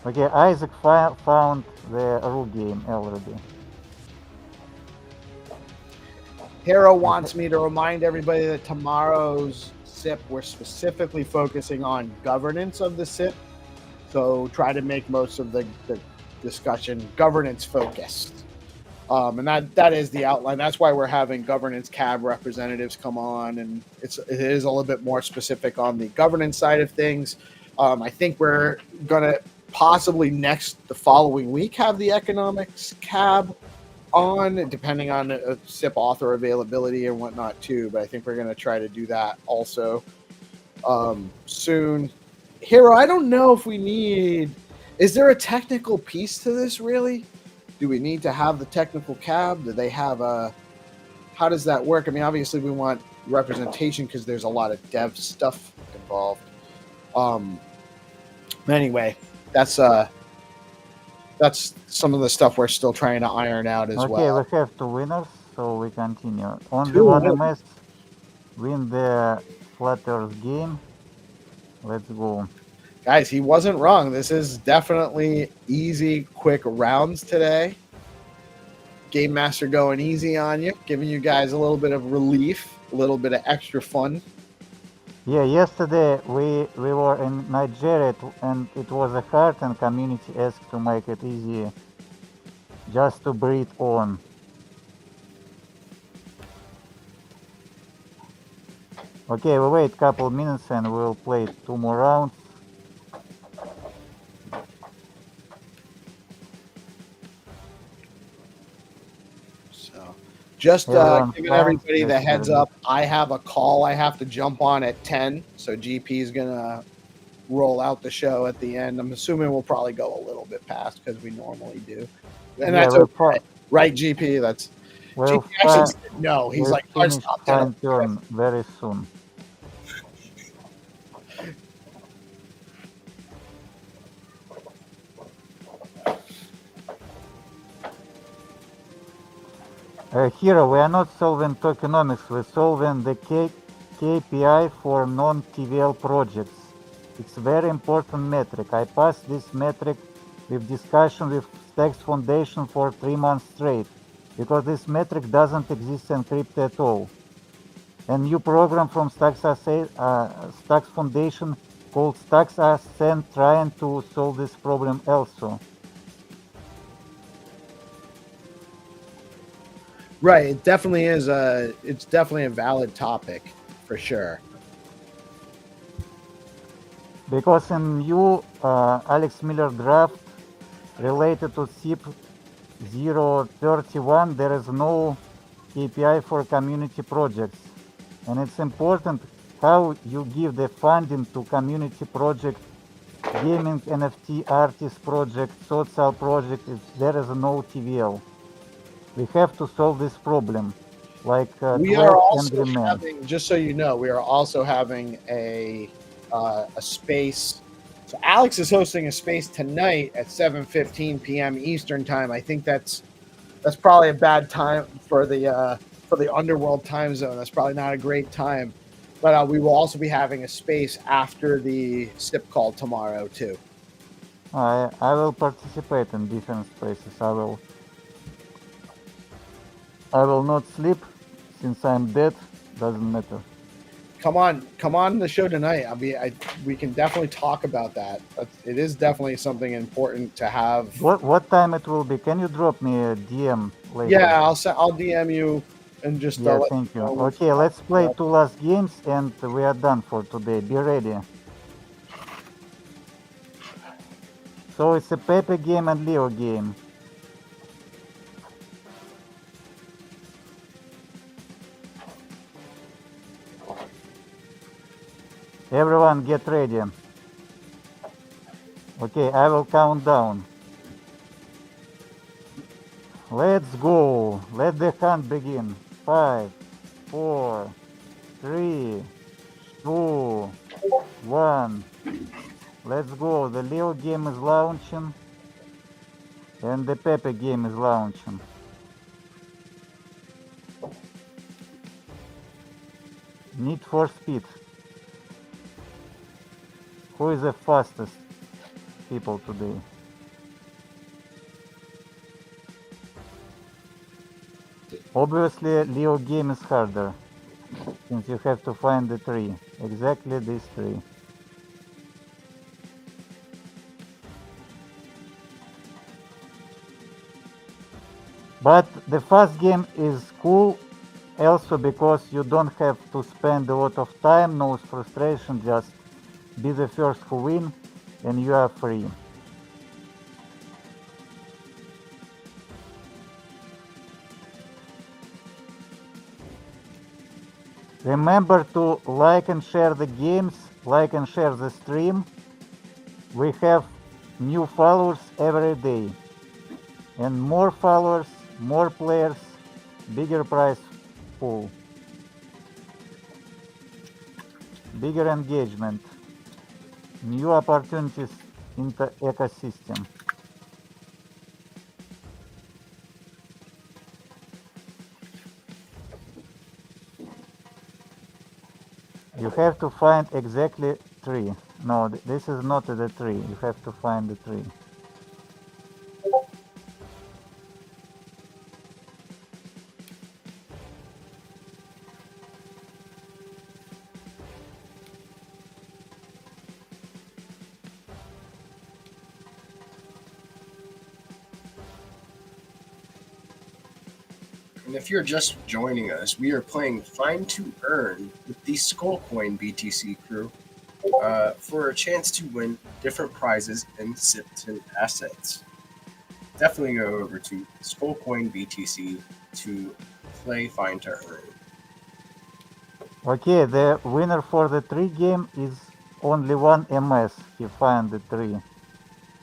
Okay, Isaac found the Roo game already. Hero wants me to remind everybody that tomorrow's SIP, we're specifically focusing on governance of the SIP. So try to make most of the discussion governance focused. And that is the outline. That's why we're having governance CAB representatives come on, and it is a little bit more specific on the governance side of things. I think we're gonna possibly the following week have the economics CAB on, depending on SIP author availability and whatnot too. But I think we're gonna try to do that also soon. Hero, I don't know if we need. Is there a technical piece to this really? Do we need to have the technical CAB? Do they have how does that work? I mean, obviously we want representation because there's a lot of dev stuff involved. Anyway, that's some of the stuff we're still trying to iron out as well. Okay, we have 2 winners, so we continue. Only 2 one winners. MS win the Flat Earth game. Let's go. Guys, he wasn't wrong. This is definitely easy, quick rounds today. Game Master going easy on you, giving you guys a little bit of relief, a little bit of extra fun. Yeah, yesterday we were in Nigeria and it was a hard, and community asked to make it easy just to breathe on. Okay, we wait a couple minutes and we'll play 2 more rounds. So just Everyone's giving fine. everybody the Yes, heads everybody. up. I have a call I have to jump on at 10. So GP is going to roll out the show at the end. I'm assuming we'll probably go a little bit past because we normally do. And Yeah, that's we'll okay. Right, GP? We'll, GP actually said no. He's we'll like, hard finish stop. Dinner. Find2Earn very soon. Here we are not solving tokenomics, we're solving the KPI for non-TVL projects. It's a very important metric. I passed this metric with discussion with Stacks Foundation for 3 months straight, because this metric doesn't exist in crypto at all. A new program from Stacks Foundation called Stacks Ascent trying to solve this problem also. Right. It definitely is it's definitely a valid topic for sure. Because in new Alex Miller draft related to SIP-031, there is no KPI for community projects. And it's important how you give the funding to community project, gaming, NFT, artist project, social project, if there is no TVL. We have to solve this problem, like We are 12 also Angry Men. having, just so you know, we are also having a space. So Alex is hosting a space tonight at 7:15 p.m. Eastern time. I think that's probably a bad time for the underworld time zone. That's probably not a great time. But we will also be having a space after the SIP call tomorrow too. I will participate in different spaces. I will not sleep since I'm dead. Doesn't matter. Come on the show tonight. We can definitely talk about that. It is definitely something important to have. What time it will be? Can you drop me a DM later? Yeah, I'll DM you and just Yeah, let thank you. know. Okay, let's play 2 last games and we are done for today. Be ready. So it's a Pepe game and Leo game. Everyone get ready. Okay, I will count down. Let's go. Let the hunt begin. 5, 4, 3, 2, 1. Let's go. The Leo game is launching and the Pepe game is launching. Need for Speed. Who is the fastest people today? Obviously, Leo game is harder, since you have to find the tree. Exactly this tree. But the fast game is cool also because you don't have to spend a lot of time, no frustration, just be the first who win and you are free. Remember to like and share the games, like and share the stream. We have new followers every day. And more followers, more players, bigger prize pool. Bigger engagement. New opportunities in the ecosystem. You have to find exactly tree. No, this is not the tree. You have to find the tree. And if you're just joining us, we are playing Find2Earn with the Skullcoin BTC crew for a chance to win different prizes and SIP-10 assets. Definitely go over to Skullcoin BTC to play Find2Earn. Okay, the winner for the tree game is only one MS. He found the tree.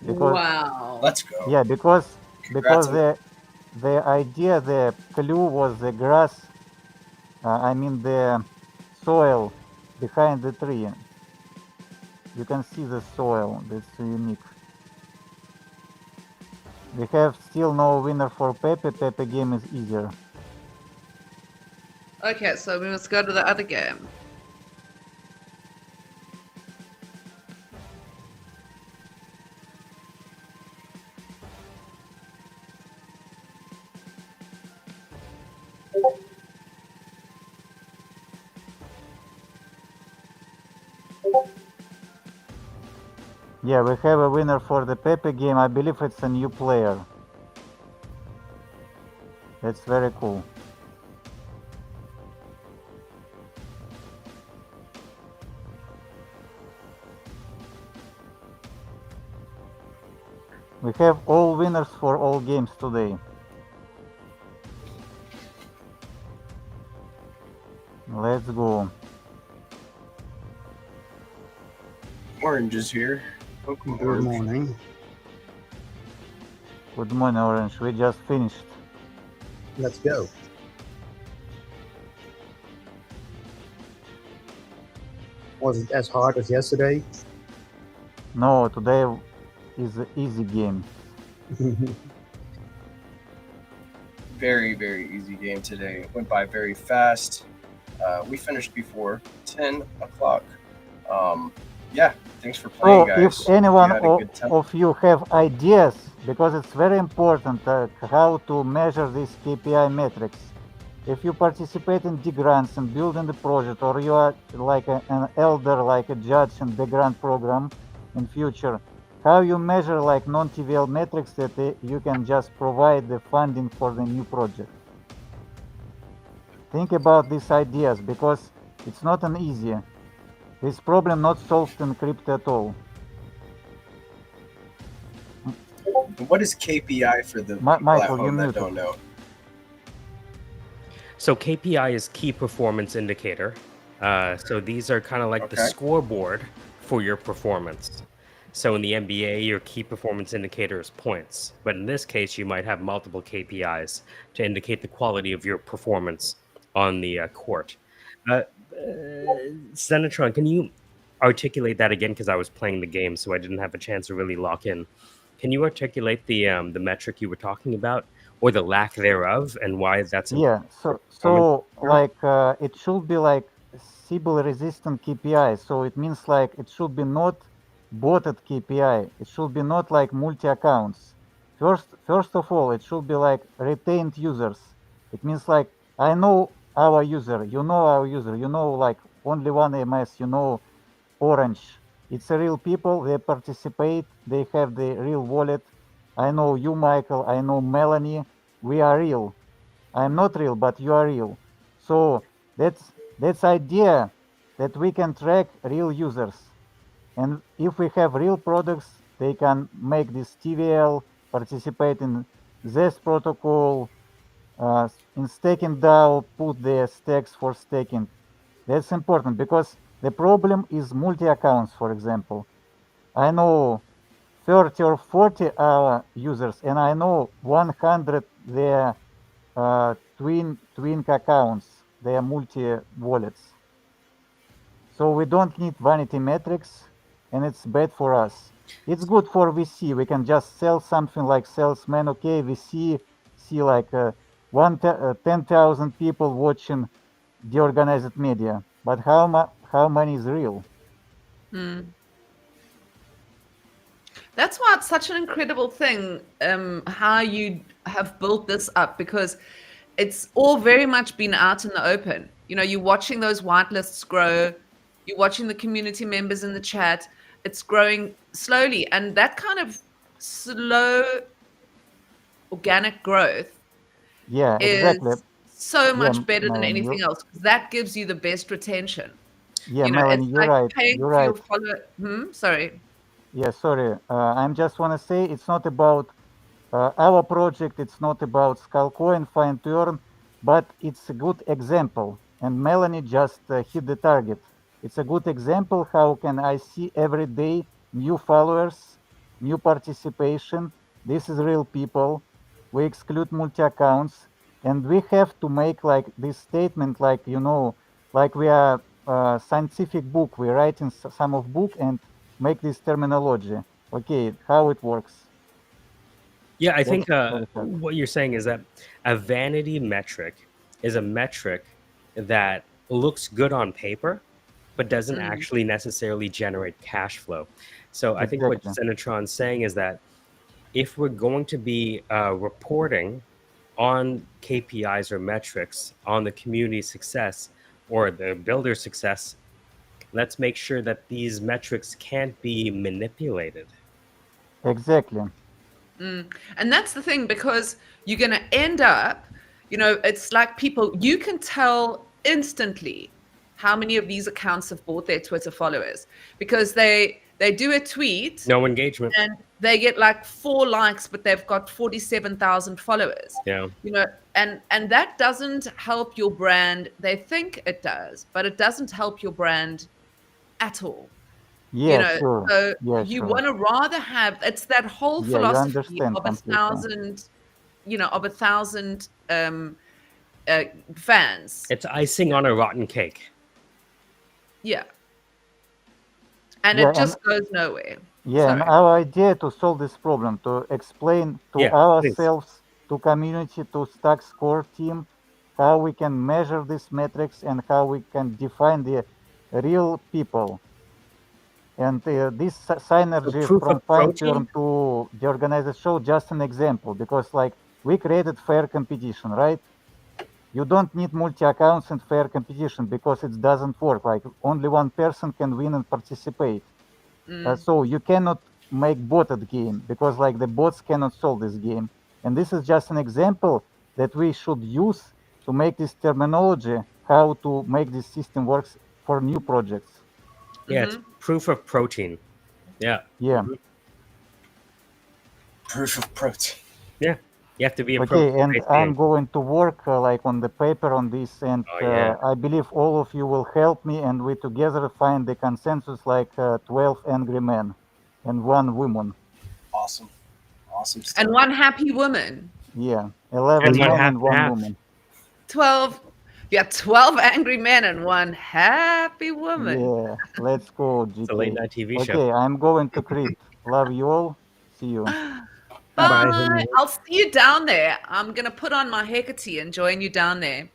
Wow. Let's go. Yeah, because Congrats on- the idea, the clue was the grass. I mean the soil behind the tree. You can see the soil. That's unique. We have still no winner for Pepe. Pepe game is easier. Okay, so we must go to the other game. Yeah, we have a winner for the Pepe game. I believe it's a new player. That's very cool. We have all winners for all games today. Let's go. Orange is here. Welcome, Good Orange. morning. Good morning, Orange. We just finished. Let's go. Was it as hard as yesterday? No, today is an easy game. Very, very easy game today. Went by very fast. We finished before 10 o'clock. Yeah, thanks for playing, So, guys. if anyone You had a good time. of you have ideas, because it's very important how to measure these KPI metrics. If you participate in the grants and building the project, or you are like an elder, like a judge in the grant program in future, how you measure like non-trivial metrics that you can just provide the funding for the new project. Think about these ideas, because it's not an easy. This problem not solved in crypto at all. What is KPI for the people Michael, at home you that muted. don't know? So KPI is key performance indicator. So these are kind of like the Okay. scoreboard for your performance. So in the NBA, your key performance indicator is points. But in this case, you might have multiple KPIs to indicate the quality of your performance on the court. Xenitron, can you articulate that again? Because I was playing the game, so I didn't have a chance to really lock in. Can you articulate the metric you were talking about, or the lack thereof, and why that's Yeah, so like it should be like Sybil resistant KPI. So it means like it should be not botted KPI. It should be not like multi accounts. First of all, it should be like retained users. It means like I know our user, you know our user, you know like only one AMS, you know Orange. It's a real people. They participate. They have the real wallet. I know you, Michael. I know Melanie. We are real. I'm not real, but you are real. So that's idea that we can track real users. And if we have real products, they can make this TVL, participate in this protocol, in staking DAO, put their stakes for staking. That's important, because the problem is multi accounts, for example. I know 30 or 40 users, and I know 100 their twin accounts, their multi wallets. So we don't need vanity metrics, and it's bad for us. It's good for VC. We can just sell something like salesman. Okay, VC see like 10,000 people watching the organized media, but how many is real? That's why it's such an incredible thing, how you have built this up, because it's all very much been out in the open. You know, you're watching those whitelists grow, you're watching the community members in the chat. It's growing slowly, and that kind of slow organic growth Yeah, exactly. is so much Yeah, better than Melanie, anything else, because that gives you the best retention. yeah, You know, Melanie, it's you're like right. paying You're for your right. follower. Sorry. Yeah, sorry. I'm just want to say it's not about our project. It's not about Skullcoin, Find2Earn, but it's a good example. And Melanie just hit the target. It's a good example. How can I see every day new followers, new participation? This is real people. We exclude multi accounts, and we have to make like this statement, like like we are scientific book. We're writing some of book and make this terminology. Okay, how it works. Yeah, I That's think very hard. what you're saying is that a vanity metric is a metric that looks good on paper, but doesn't actually necessarily generate cash flow. So I think what Exactly. Xenitron's saying is that if we're going to be reporting on KPIs or metrics on the community success or the builder success, let's make sure that these metrics can't be manipulated. Exactly. And that's the thing, because you're going to end up, it's like people, you can tell instantly how many of these accounts have bought their Twitter followers, because they do a tweet No engagement. and they get like 4 likes, but they've got 47,000 followers. Yeah. And that doesn't help your brand. They think it does, but it doesn't help your brand at all. Yeah, sure. So Yeah, you sure. want to rather have, it's that whole Yeah, you philosophy understand of a completely. thousand, fans. It's icing on a rotten cake. Yeah. And Yeah, it just goes nowhere. Yeah, and Sorry. our idea to solve this problem, to explain to Yeah, please. ourselves, to community, to Stacks core team, how we can measure these metrics and how we can define the real people. And this synergy proof from of protein? Find2Earn to the organized show, just an example, because like we created fair competition, right? You don't need multi-accounts and fair competition because it doesn't work. Like only one person can win and participate. So you cannot make botted game because like the bots cannot solve this game. And this is just an example that we should use to make this terminology, how to make this system works for new projects. Yeah, it's proof of protein. Yeah. Yeah. Proof of protein. Yeah. You have to be a Okay, and protein-based I'm game. going to work like on the paper on this, and Oh, yeah. I believe all of you will help me, and we together find the consensus like 12 angry men and one woman. Awesome. Awesome stuff. And one happy woman. Yeah, 11 And one men half and and one half. woman. 12 angry men and one happy woman. Yeah, let's go, It's a late GK. night TV show. Okay, I'm going to Crete. Love you all. See you. Bye. I'll see you down there. I'm going to put on my Hecate and join you down there.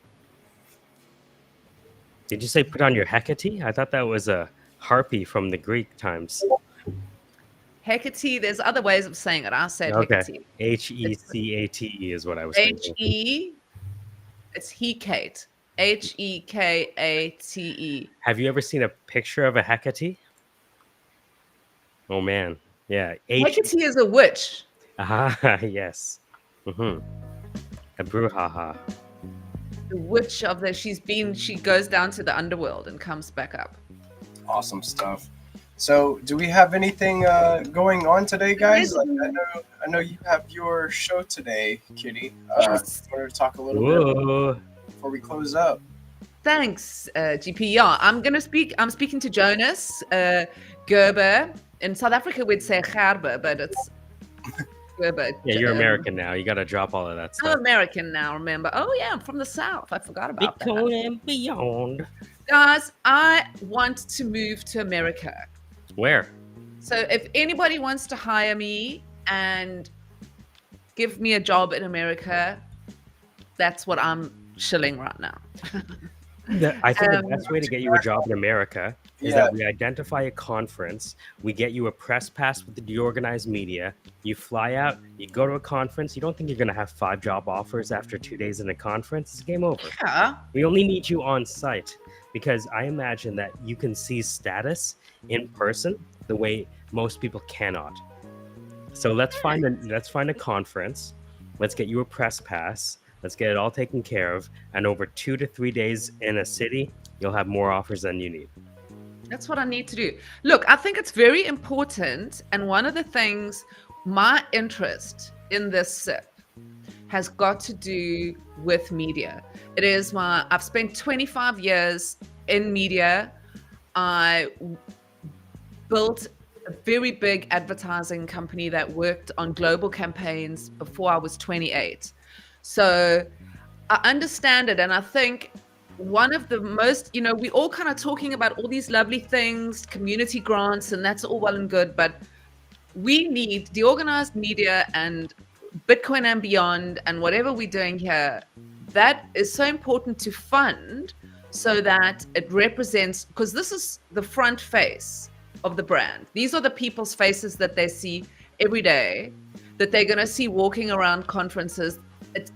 Did you say put on your Hecate? I thought that was a harpy from the Greek times. Hecate, there's other ways of saying it. I said Okay. Hecate. Hecate is what I was thinking. H-E, it's Hecate. Hekate. Have you ever seen a picture of a Hecate? Oh, man. Yeah. Hecate is a witch. Ah, yes. Mm-hmm. A brouhaha. The witch of she goes down to the underworld and comes back up. Awesome stuff. So, do we have anything going on today, guys? Like, I know you have your show today, Kitty. Yes. Want to talk a little bit Whoa. before we close up? Thanks, GP. Yeah, I'm speaking to Jonas Gerber. In South Africa, we'd say Gerber, but it's Gerber. Yeah, you're American now. You got to drop all of that stuff. I'm American now, remember. Oh, yeah, I'm from the South. I forgot about that. Bitcoin and beyond. Guys, I want to move to America. Where? So if anybody wants to hire me and give me a job in America, that's what I'm shilling right now. I think the best way to get you a job in America is that we identify a conference, we get you a press pass with the DeOrganized media, you fly out, you go to a conference, you don't think you're going to have 5 job offers after 2 days in a conference? It's game over. Yeah. We only need you on site because I imagine that you can see status in person the way most people cannot. So let's find a conference, let's get you a press pass, let's get it all taken care of, and over 2 to 3 days in a city, you'll have more offers than you need. That's what I need to do. Look, I think it's very important. And one of the things, my interest in this SIP has got to do with media. I've spent 25 years in media. I built a very big advertising company that worked on global campaigns before I was 28. So I understand it. And I think one of the most, we all kind of talking about all these lovely things, community grants, and that's all well and good, but we need the organized media and Bitcoin and beyond and whatever we're doing here. That is so important to fund so that it represents, because this is the front face of the brand. These are the people's faces that they see every day, that they're going to see walking around conferences.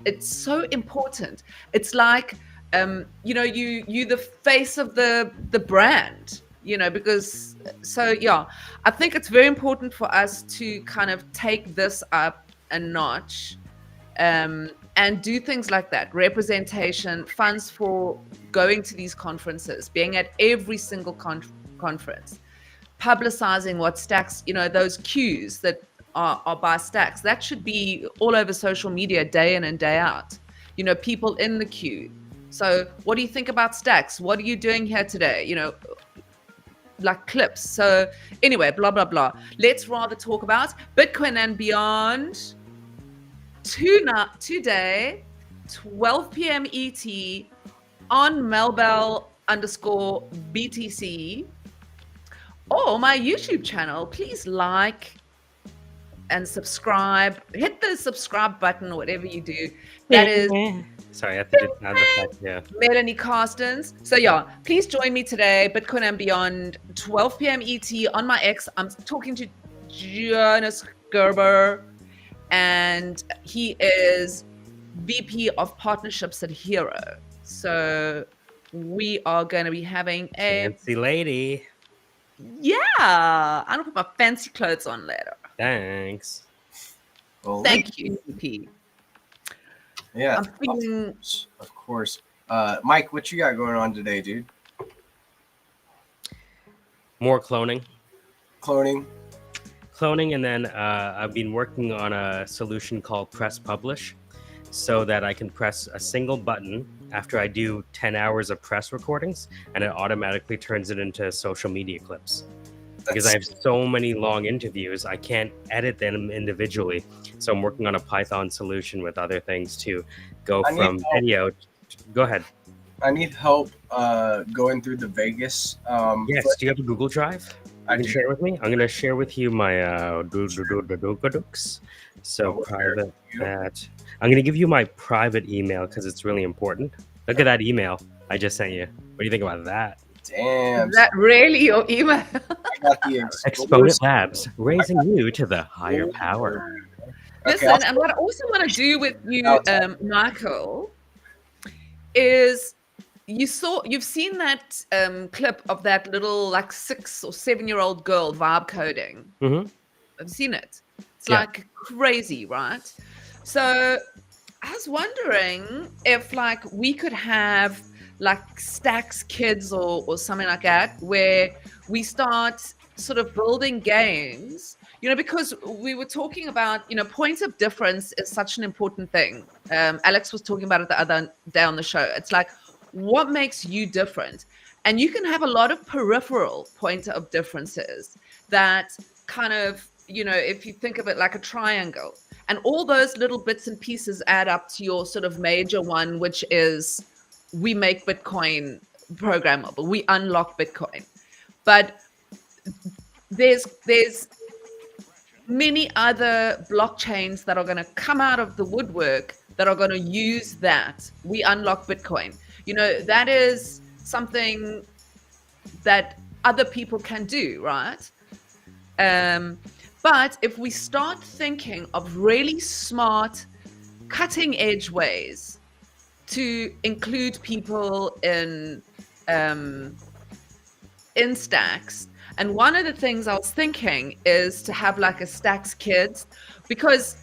It's so important. It's like, you the face of the brand, because I think it's very important for us to kind of take this up a notch and do things like that. Representation, funds for going to these conferences, being at every single conference, publicizing what Stacks, those queues that are by Stacks. That should be all over social media day in and day out. People in the queue. So what do you think about Stacks? What are you doing here today? like clips. So anyway, blah blah blah. Let's rather talk about Bitcoin and beyond today, 12 p.m. ET on Melbell_BTC or my YouTube channel. Please like and subscribe. Hit the subscribe button or whatever you do. That is Sorry, I have to do sound effect. Yeah. Melanie Carstens. So yeah, please join me today, Bitcoin and Beyond, 12 p.m. ET on my X. I'm talking to Jonas Gerber, and he is VP of Partnerships at Hero. So we are going to be having a Fancy lady. I'm gonna put my fancy clothes on later. Thanks. Well, Thank you, VP. Yeah, I'm feeling of course. Mike, what you got going on today, dude? More cloning. Cloning. And then I've been working on a solution called Press Publish, so that I can press a single button after I do 10 hours of press recordings, and it automatically turns it into social media clips. Because I have so many long interviews, I can't edit them individually. So I'm working on a Python solution with other things to go from video. Go ahead. I need help going through the Vegas. Yes, do you have a Google Drive? You can share with me. I'm going to share with you my So private that. I'm going to give you my private email because it's really important. Look at that email I just sent you. What do you think about that? Damn. is that really your email? I got the Exponent Labs, raising you to the higher power. Listen, and what I also want to do with you, Michael, is you've seen that clip of that little like 6 or 7-year-old girl vibe coding. Mm-hmm. I've seen it. It's like crazy, right? So I was wondering if like we could have like Stacks Kids or something like that, where we start sort of building games, because we were talking about, points of difference is such an important thing. Alex was talking about it the other day on the show. It's like, what makes you different? And you can have a lot of peripheral point of differences that kind of, if you think of it like a triangle, and all those little bits and pieces add up to your sort of major one, which is we make Bitcoin programmable, we unlock Bitcoin. But there's many other blockchains that are going to come out of the woodwork that are going to use that. We unlock Bitcoin. That is something that other people can do, right? But if we start thinking of really smart, cutting edge ways to include people in Stacks, and one of the things I was thinking is to have like a Stacks Kids, because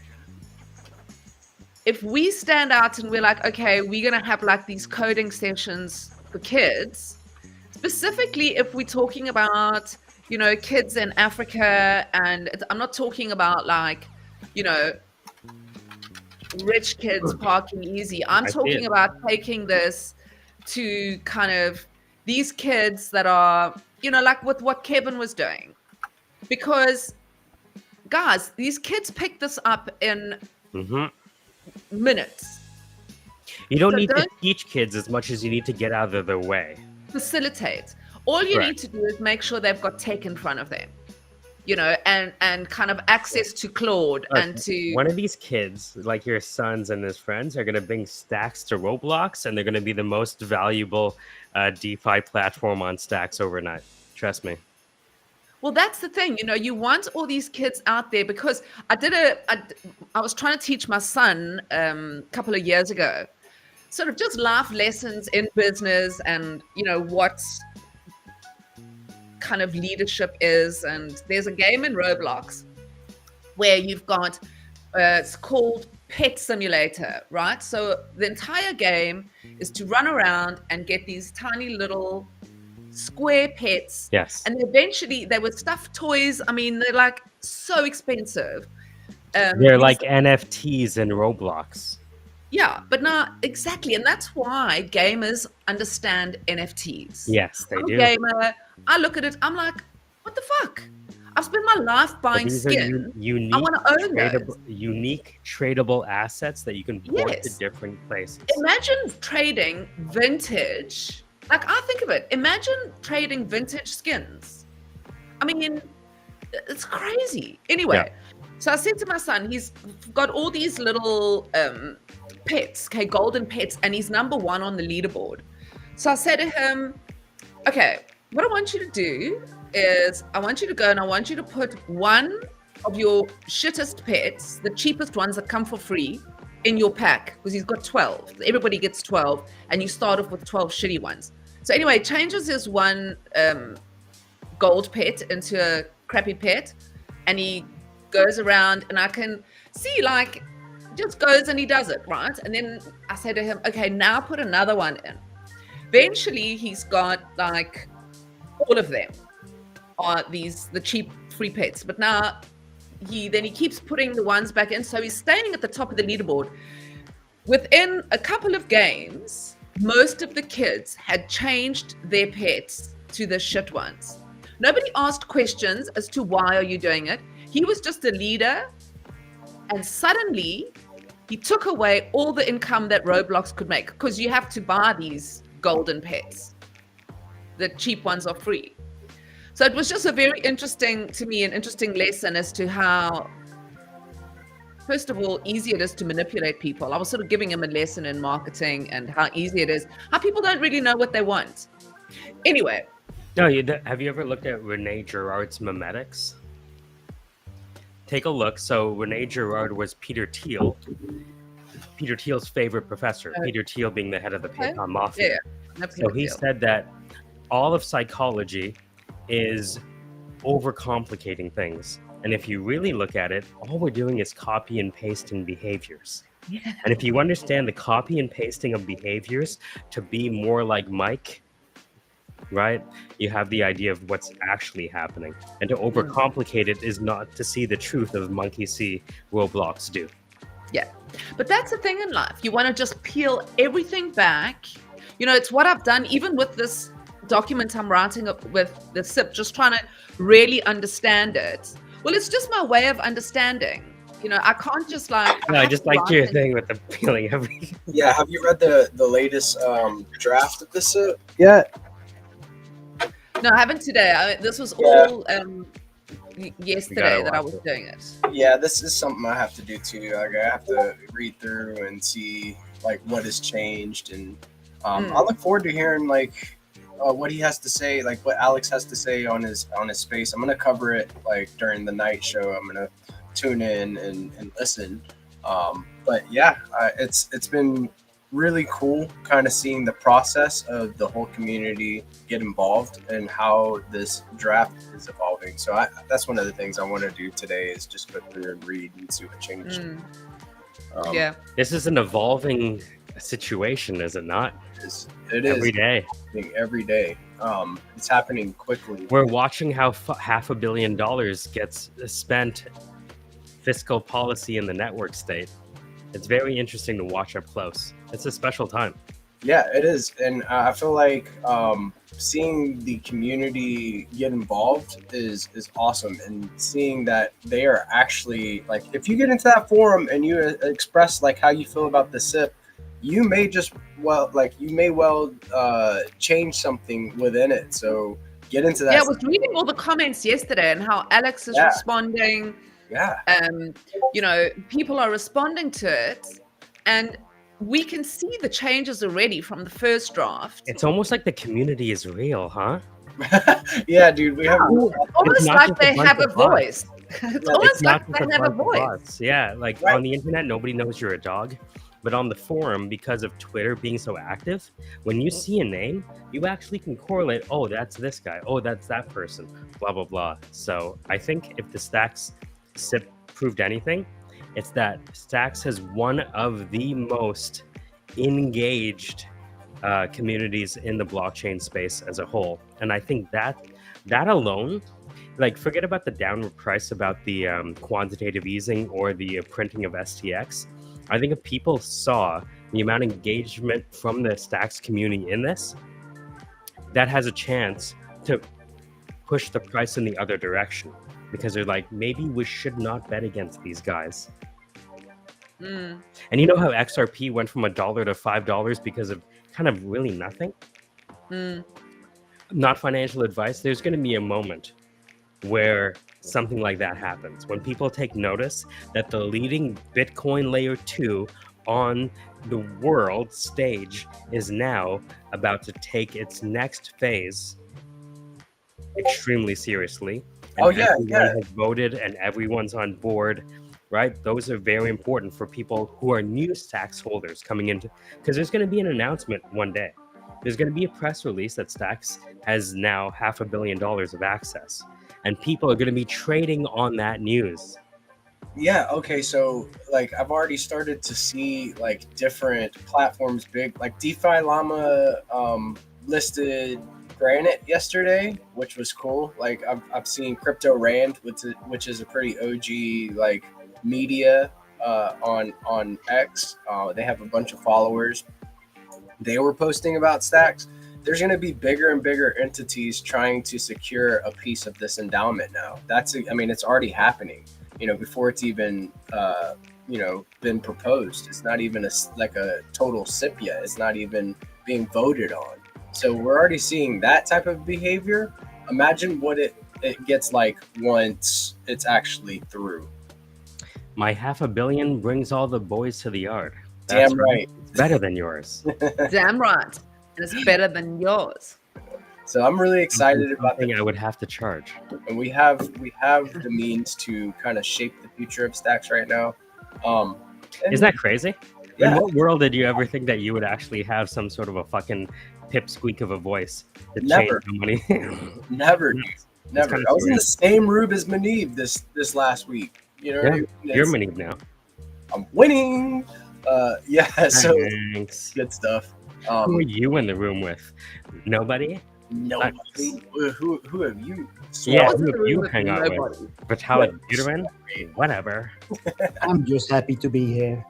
if we stand out and we're like, okay, we're going to have like these coding sessions for kids, specifically if we're talking about, kids in Africa, and I'm not talking about like, rich kids parking easy. I'm talking about taking this to kind of these kids that are, like with what Kevin was doing. Because, guys, these kids pick this up in minutes. You don't need to teach kids as much as you need to get out of their way. Facilitate. All you need to do is make sure they've got tech in front of them, and kind of access to Claude and to... One of these kids, like your sons and his friends, are going to bring Stacks to Roblox, and they're going to be the most valuable DeFi platform on Stacks overnight. Trust me. Well, that's the thing, you want all these kids out there, because I was trying to teach my son a couple of years ago, sort of just life lessons in business and, what's kind of leadership is. And there's a game in Roblox where you've got it's called Pet Simulator, right? So the entire game is to run around and get these tiny little square pets. Yes. And eventually they were stuffed toys. I mean, they're like so expensive. They're like NFTs in Roblox. Yeah, but not exactly. And that's why gamers understand NFTs. Yes, they I'm a do. gamer. I look at it, I'm like, what the fuck? I've spent my life But buying these are skin. I unique, want to own those. unique tradable assets that you can port to Yes. different places. Imagine trading vintage. Like, I think of it. Imagine trading vintage skins. I mean, it's crazy. Anyway, so I said to my son, he's got all these little pets, okay, golden pets, and he's number one on the leaderboard. So I said to him, okay, what I want you to do is I want you to go and I want you to put one of your shittest pets, the cheapest ones that come for free, in your pack, because he's got 12. Everybody gets 12, and you start off with 12 shitty ones. So anyway, changes his one gold pet into a crappy pet, and he goes around, and I can see, like, just goes and he does it, right? And then I say to him, okay, now put another one in. Eventually, he's got like all of them are the cheap free pets, but now he keeps putting the ones back in, so he's staying at the top of the leaderboard. Within a couple of games, most of the kids had changed their pets to the shit ones. Nobody asked questions as to why are you doing it. He was just a leader, and suddenly he took away all the income that Roblox could make, because you have to buy these golden pets. The cheap ones are free. So it was just a very interesting lesson as to how, first of all, easy it is to manipulate people. I was sort of giving him a lesson in marketing and how easy it is, how people don't really know what they want. Anyway. No, have you ever looked at Rene Girard's memetics? Take a look. So Rene Girard was Peter Thiel's favorite professor. Peter Thiel being the head of the PayPal mafia. Yeah. So he said that all of psychology is overcomplicating things. And if you really look at it, all we're doing is copy and pasting behaviors. Yeah. And if you understand the copy and pasting of behaviors to be more like Mike, right? You have the idea of what's actually happening. And to overcomplicate it is not to see the truth of monkey see Roblox do. Yeah. But that's the thing in life. You want to just peel everything back. You know, it's what I've done even with this document I'm writing with the SIP, just trying to really understand it. Well, it's just my way of understanding. You know, I can't just like... No, I just liked your thing with the peeling everything. Yeah, have you read the latest draft of the SIP yet? No, I haven't today. This was all yesterday that I was doing it. Yeah, this is something I have to do too. Like, I have to read through and see like what has changed, and I look forward to hearing like what he has to say, like what Alex has to say on his space. I'm gonna cover it like during the night show. I'm gonna tune in and listen. But yeah, it's been really cool kind of seeing the process of the whole community get involved and how this draft is evolving. So that's one of the things I want to do today is just go through and read and see what changed. Yeah, this is an evolving situation, is it not? It is every day. It's happening quickly. We're watching how $500 million gets spent fiscal policy in the network state. It's very interesting to watch up close. It's a special time. Yeah, it is. And I feel like seeing the community get involved is awesome. And seeing that they are actually, like, if you get into that forum and you express like how you feel about the SIP, you may change something within it. So get into that. Yeah, I was reading all the comments yesterday and how Alex is responding. Yeah. You know, people are responding to it, and we can see the changes already from the first draft. It's almost like the community is real, huh? Yeah, dude. We have almost like they have a voice. It's almost like they have a voice. Yeah, like on the internet, nobody knows you're a dog. But on the forum, because of Twitter being so active, when you see a name, you actually can correlate, oh, that's this guy. Oh, that's that person. Blah, blah, blah. So I think if the Stacks SIP proved anything, it's that Stacks has one of the most engaged communities in the blockchain space as a whole. And I think that alone, like, forget about the downward price about the quantitative easing or the printing of STX. I think if people saw the amount of engagement from the Stacks community in this, that has a chance to push the price in the other direction, because they're like, maybe we should not bet against these guys. Mm. And you know how XRP went from $1 to $5 because of kind of really nothing? Mm. Not financial advice. There's going to be a moment where something like that happens, when people take notice that the leading Bitcoin layer 2 on the world stage is now about to take its next phase extremely seriously. And Oh, yeah, everyone has voted and everyone's on board, right? Those are very important for people who are new Stacks holders coming into, because there's going to be an announcement one day. There's going to be a press release that Stacks has now $500 million of access, and people are going to be trading on that news. Yeah, okay, so like I've already started to see like different platforms big, like DeFi Llama listed Granite yesterday, which was cool. Like I've seen Crypto Rand, which is a pretty OG like media on X. They have a bunch of followers. They were posting about Stacks. There's going to be bigger and bigger entities trying to secure a piece of this endowment now. I mean, it's already happening. Before it's even been proposed. It's not even like a total SIP yet. It's not even being voted on. So we're already seeing that type of behavior. Imagine what it gets like once it's actually through. My $500 million brings all the boys to the yard. Damn right. It's better than yours. Damn right. And it's better than yours. So I'm really excited about I would have to charge. And we have the means to kind of shape the future of Stacks right now. Isn't that crazy? Yeah. In what world did you ever think that you would actually have some sort of a fucking pipsqueak of a voice to Never. change the money? Never. Never. I was in the same room as Maniv this last week. You know, Yeah, you're Maniv now. I'm winning. So Thanks. good stuff. Who are you in the room with? Nobody? Nobody. Who have you? Yeah, What's who in have the room you with hang out nobody? with? Vitalik Buterin? Whatever. I'm just happy to be here.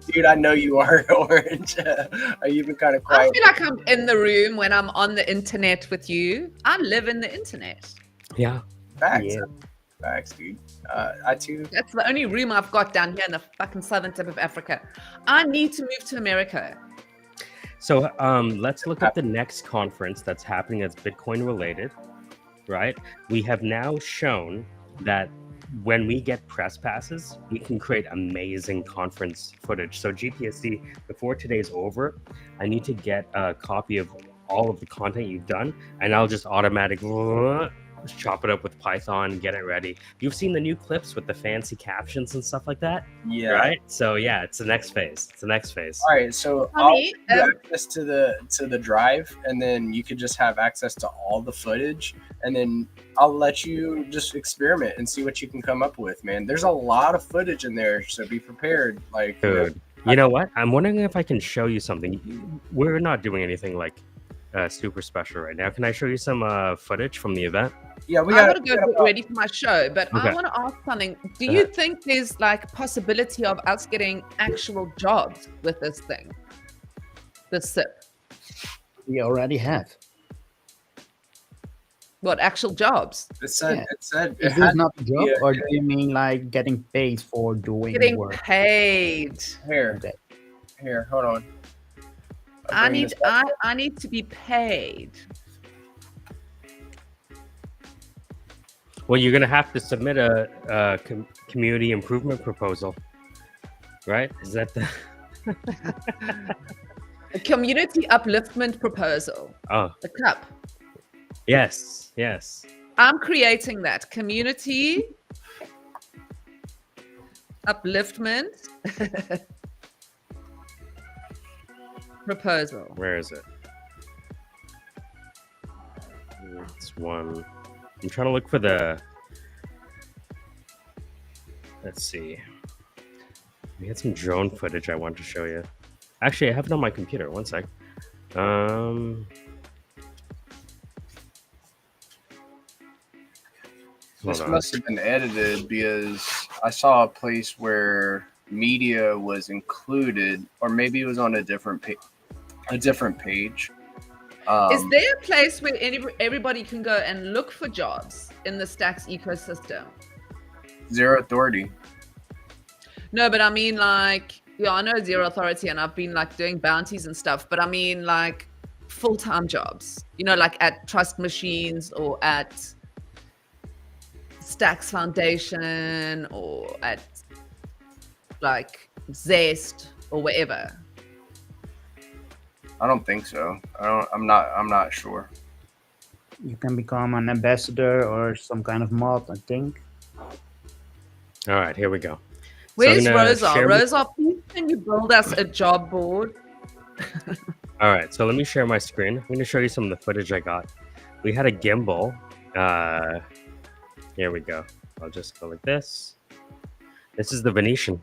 Dude, I know you are, Orange. Are you even kind of I quiet? feel like I'm in the room when I'm on the internet with you. I live in the internet. Yeah. Facts. Yeah. Facts, dude. I too. That's the only room I've got down here in the fucking southern tip of Africa. I need to move to America. So let's look at the next conference that's happening that's Bitcoin related, right? We have now shown that when we get press passes, we can create amazing conference footage. So GPSC, before today's over, I need to get a copy of all of the content you've done, and I'll just automatically chop it up with Python, get it ready. You've seen the new clips with the fancy captions and stuff like that? Yeah. Right? So yeah, it's the next phase. It's the next phase. All right, so Honey, I'll give you access to the drive, and then you could just have access to all the footage, and then I'll let you just experiment and see what you can come up with, man. There's a lot of footage in there, so be prepared. Like, Dude, you know what? I'm wondering if I can show you something. We're not doing anything like super special right now. Can I show you some footage from the event? yeah, we I got gotta go get ready for my show, but Okay. I want to ask something. Do Go you ahead. think there's like possibility of us getting actual jobs with this thing? The SIP. We already have. What, actual jobs? It said Yeah. it said it Is had this not a job, yeah, or do you mean like getting paid for doing Getting work? paid. here. Okay. Here, hold on. I need to be paid. Well, you're gonna have to submit a community improvement proposal, right? Is that the? A community upliftment proposal. Oh, The cup. yes. I'm creating that community upliftment proposal. Where is it? It's one. I'm trying to look for the. Let's see. We had some drone footage I want to show you. Actually, I have it on my computer. One sec. This Hold on. must have been edited because I saw a place where media was included, or maybe it was on a different page. Is there a place where everybody can go and look for jobs in the Stacks ecosystem? Zero Authority. No, but I mean, like, yeah, I know Zero Authority, and I've been like doing bounties and stuff, but I mean, like, full-time jobs, you know, like at Trust Machines or at Stacks Foundation or at like Zest or wherever. I don't think so. I'm not sure. You can become an ambassador or some kind of mod, I think. All right, here we go. Where's So I'm gonna Rosa? share- Rosa, please can you build us a job board? All right, so let me share my screen. I'm going to show you some of the footage I got. We had a gimbal. Here we go. I'll just go like this. This is the Venetian.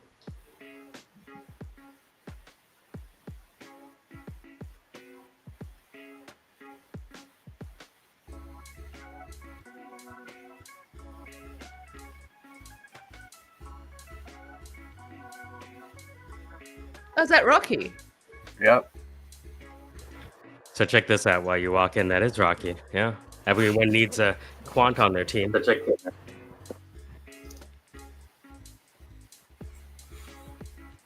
Oh, is that Rocky? Yep. So check this out while you walk in. That is Rocky. Yeah. Everyone needs a quant on their team. But check this out.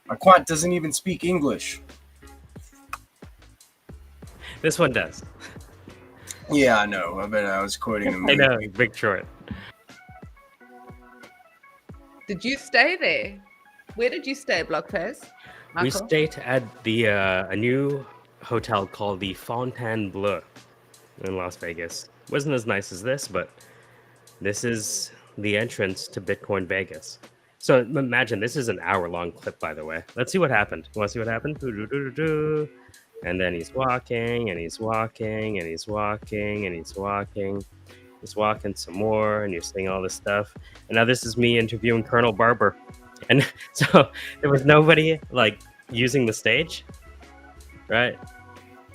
My quant doesn't even speak English. This one does. Yeah, I know. I bet I was quoting him. I know, Big Short. Did you stay there? Where did you stay, Blockface? We Michael? stayed at the a new hotel called the Fontainebleau in Las Vegas. Wasn't as nice as this, but this is the entrance to Bitcoin Vegas. So imagine this is an hour-long clip, by the way. Let's see what happened. You want to see what happened? Doo-doo-doo-doo-doo. And then he's walking, and he's walking, and he's walking, and he's walking. He's walking some more, and you're seeing all this stuff. And now this is me interviewing Colonel Barber. And so there was nobody like using the stage, right?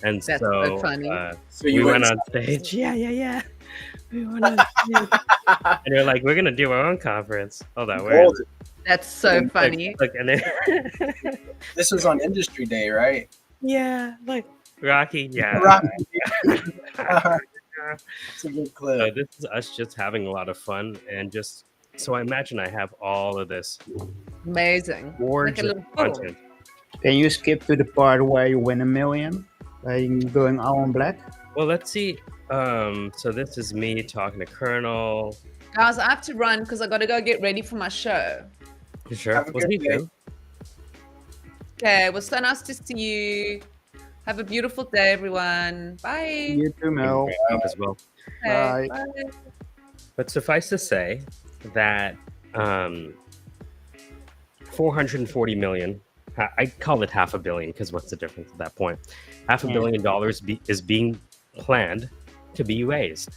And That's so so, funny. So we you went on stage. Yeah. We went on stage. And they're like, we're gonna do our own conference. Hold on, where is it? That's so funny. Look, and then This was on Industry Day, right? yeah, like Rocky, yeah. Rocky. It's a good So clip. this is us just having a lot of fun, and just so I imagine I have all of this Amazing. Like a gorgeous little film. content. Can you skip to the part where you win $1 million? Like going all on black? Well, let's see. So this is me talking to Colonel. Guys, I have to run because I got to go get ready for my show. Sure. Have a Was good me day. too. Okay, well, so nice to see you. Have a beautiful day, everyone. Bye. You too, Mel. Up as well. Okay, Bye. bye. But suffice to say that 440 million, I call it $500 million because what's the difference at that point? $500 million is being planned to be raised.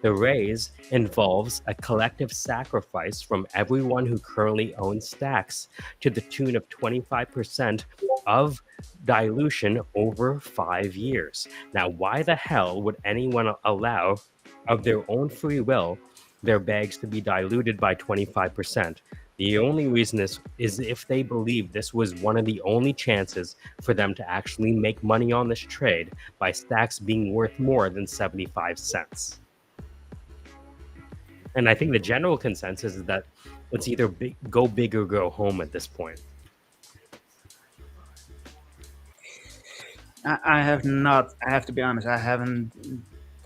The raise involves a collective sacrifice from everyone who currently owns stacks to the tune of 25% of dilution over 5 years. Now, why the hell would anyone allow, of their own free will, their bags to be diluted by 25%? The only reason is if they believe this was one of the only chances for them to actually make money on this trade by stacks being worth more than 75 cents. And I think the general consensus is that it's either go big or go home at this point. I have not, I have to be honest, I haven't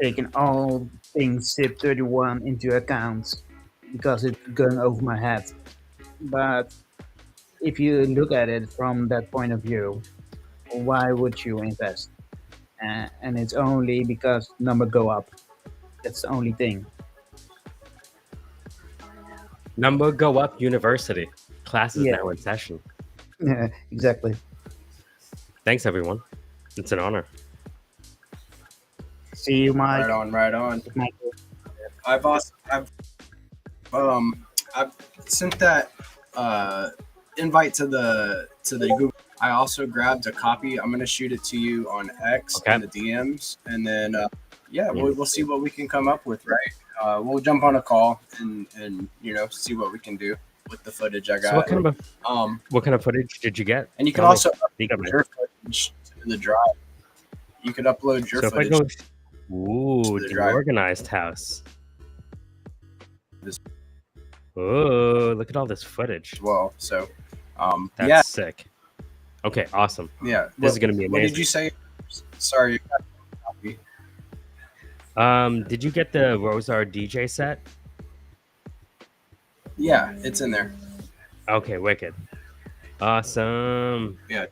taken all things SIP-31 into account because it's going over my head. But if you look at it from that point of view, why would you invest? And it's only because number go up. That's the only thing. Number go up university. Class is Yeah. now in session. Yeah, exactly. Thanks, everyone. It's an honor. See you, Mike. Right on. Michael. I've sent that invite to the Google. I also grabbed a copy. I'm gonna shoot it to you on X Okay. in the DMs, and then we'll see what we can come up with. Right, we'll jump on a call and see what we can do. with the footage I got. So what kind of footage did you get? And you can Tell me. also You got upload me. your footage to the drive. You could upload your So if I footage. go, ooh, to the drive. DeOrganized house. Oh, look at all this footage. as well. So, That's yeah, sick. Okay, awesome. yeah. This is gonna be What did amazing. you say? Sorry, you got a copy. Did you get the Rosar DJ set? Yeah, it's in there. Okay, wicked. Awesome. Yeah.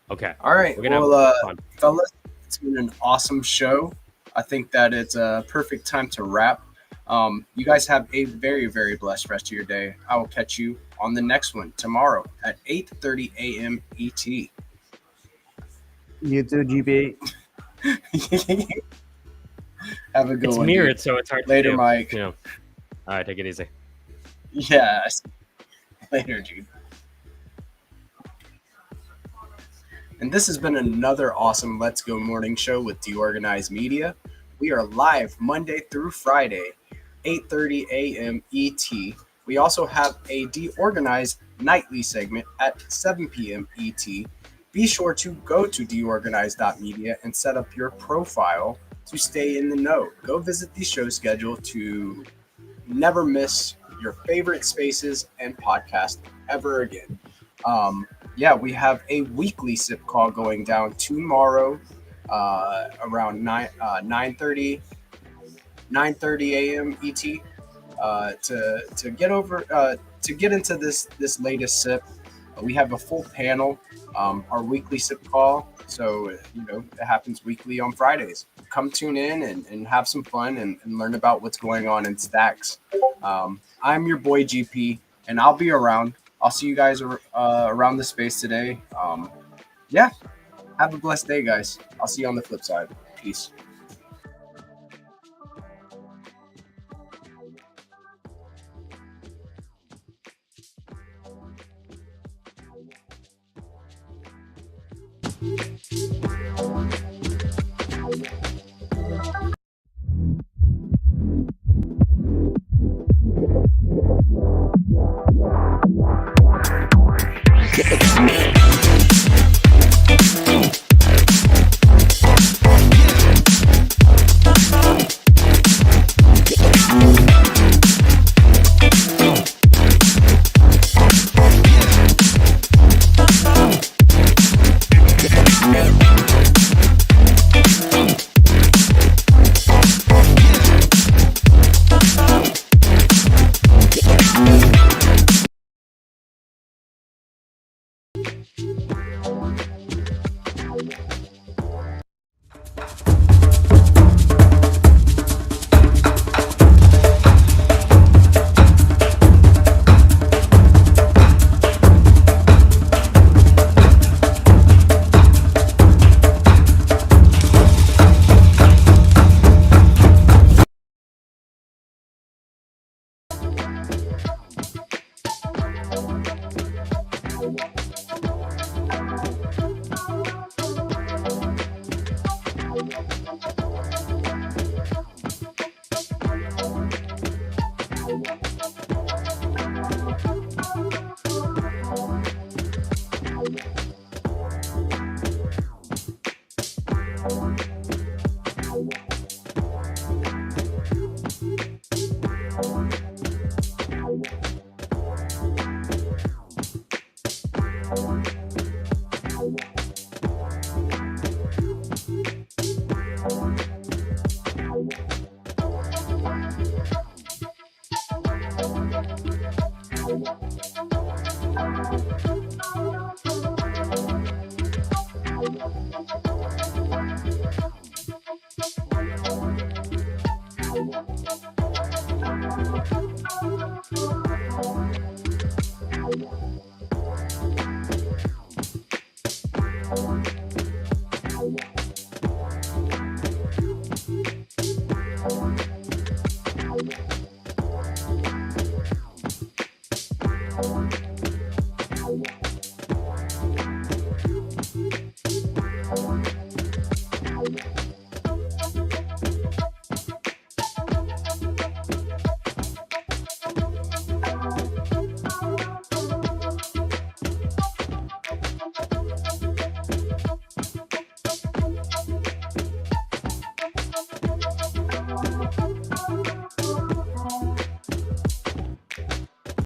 Okay. All right. We're gonna Well, have fun. fellas, it's been an awesome show. I think that it's a perfect time to wrap. You guys have a very, very blessed rest of your day. I will catch you on the next one tomorrow at 8:30 a.m. ET. You too, GP. Have a good It's one. mirrored, Dude. so it's hard Later, to do. Mike. You know. All right, take it easy. Yeah. Later, dude. And this has been another awesome Let's Go morning show with DeOrganized Media. We are live Monday through Friday, 8:30 a.m. ET. We also have a DeOrganized nightly segment at 7 p.m. ET. Be sure to go to deorganized.media and set up your profile to stay in the know. Go visit the show schedule to never miss your favorite spaces and podcast ever again. Yeah, we have a weekly SIP call going down tomorrow around 9:30 a.m. ET to get into this latest SIP. We have a full panel, our weekly SIP call. So it happens weekly on Fridays. Come tune in and have some fun and learn about what's going on in stacks. I'm your boy GP, and I'll be around. I'll see you guys around the space today. Yeah, have a blessed day, guys. I'll see you on the flip side. Peace.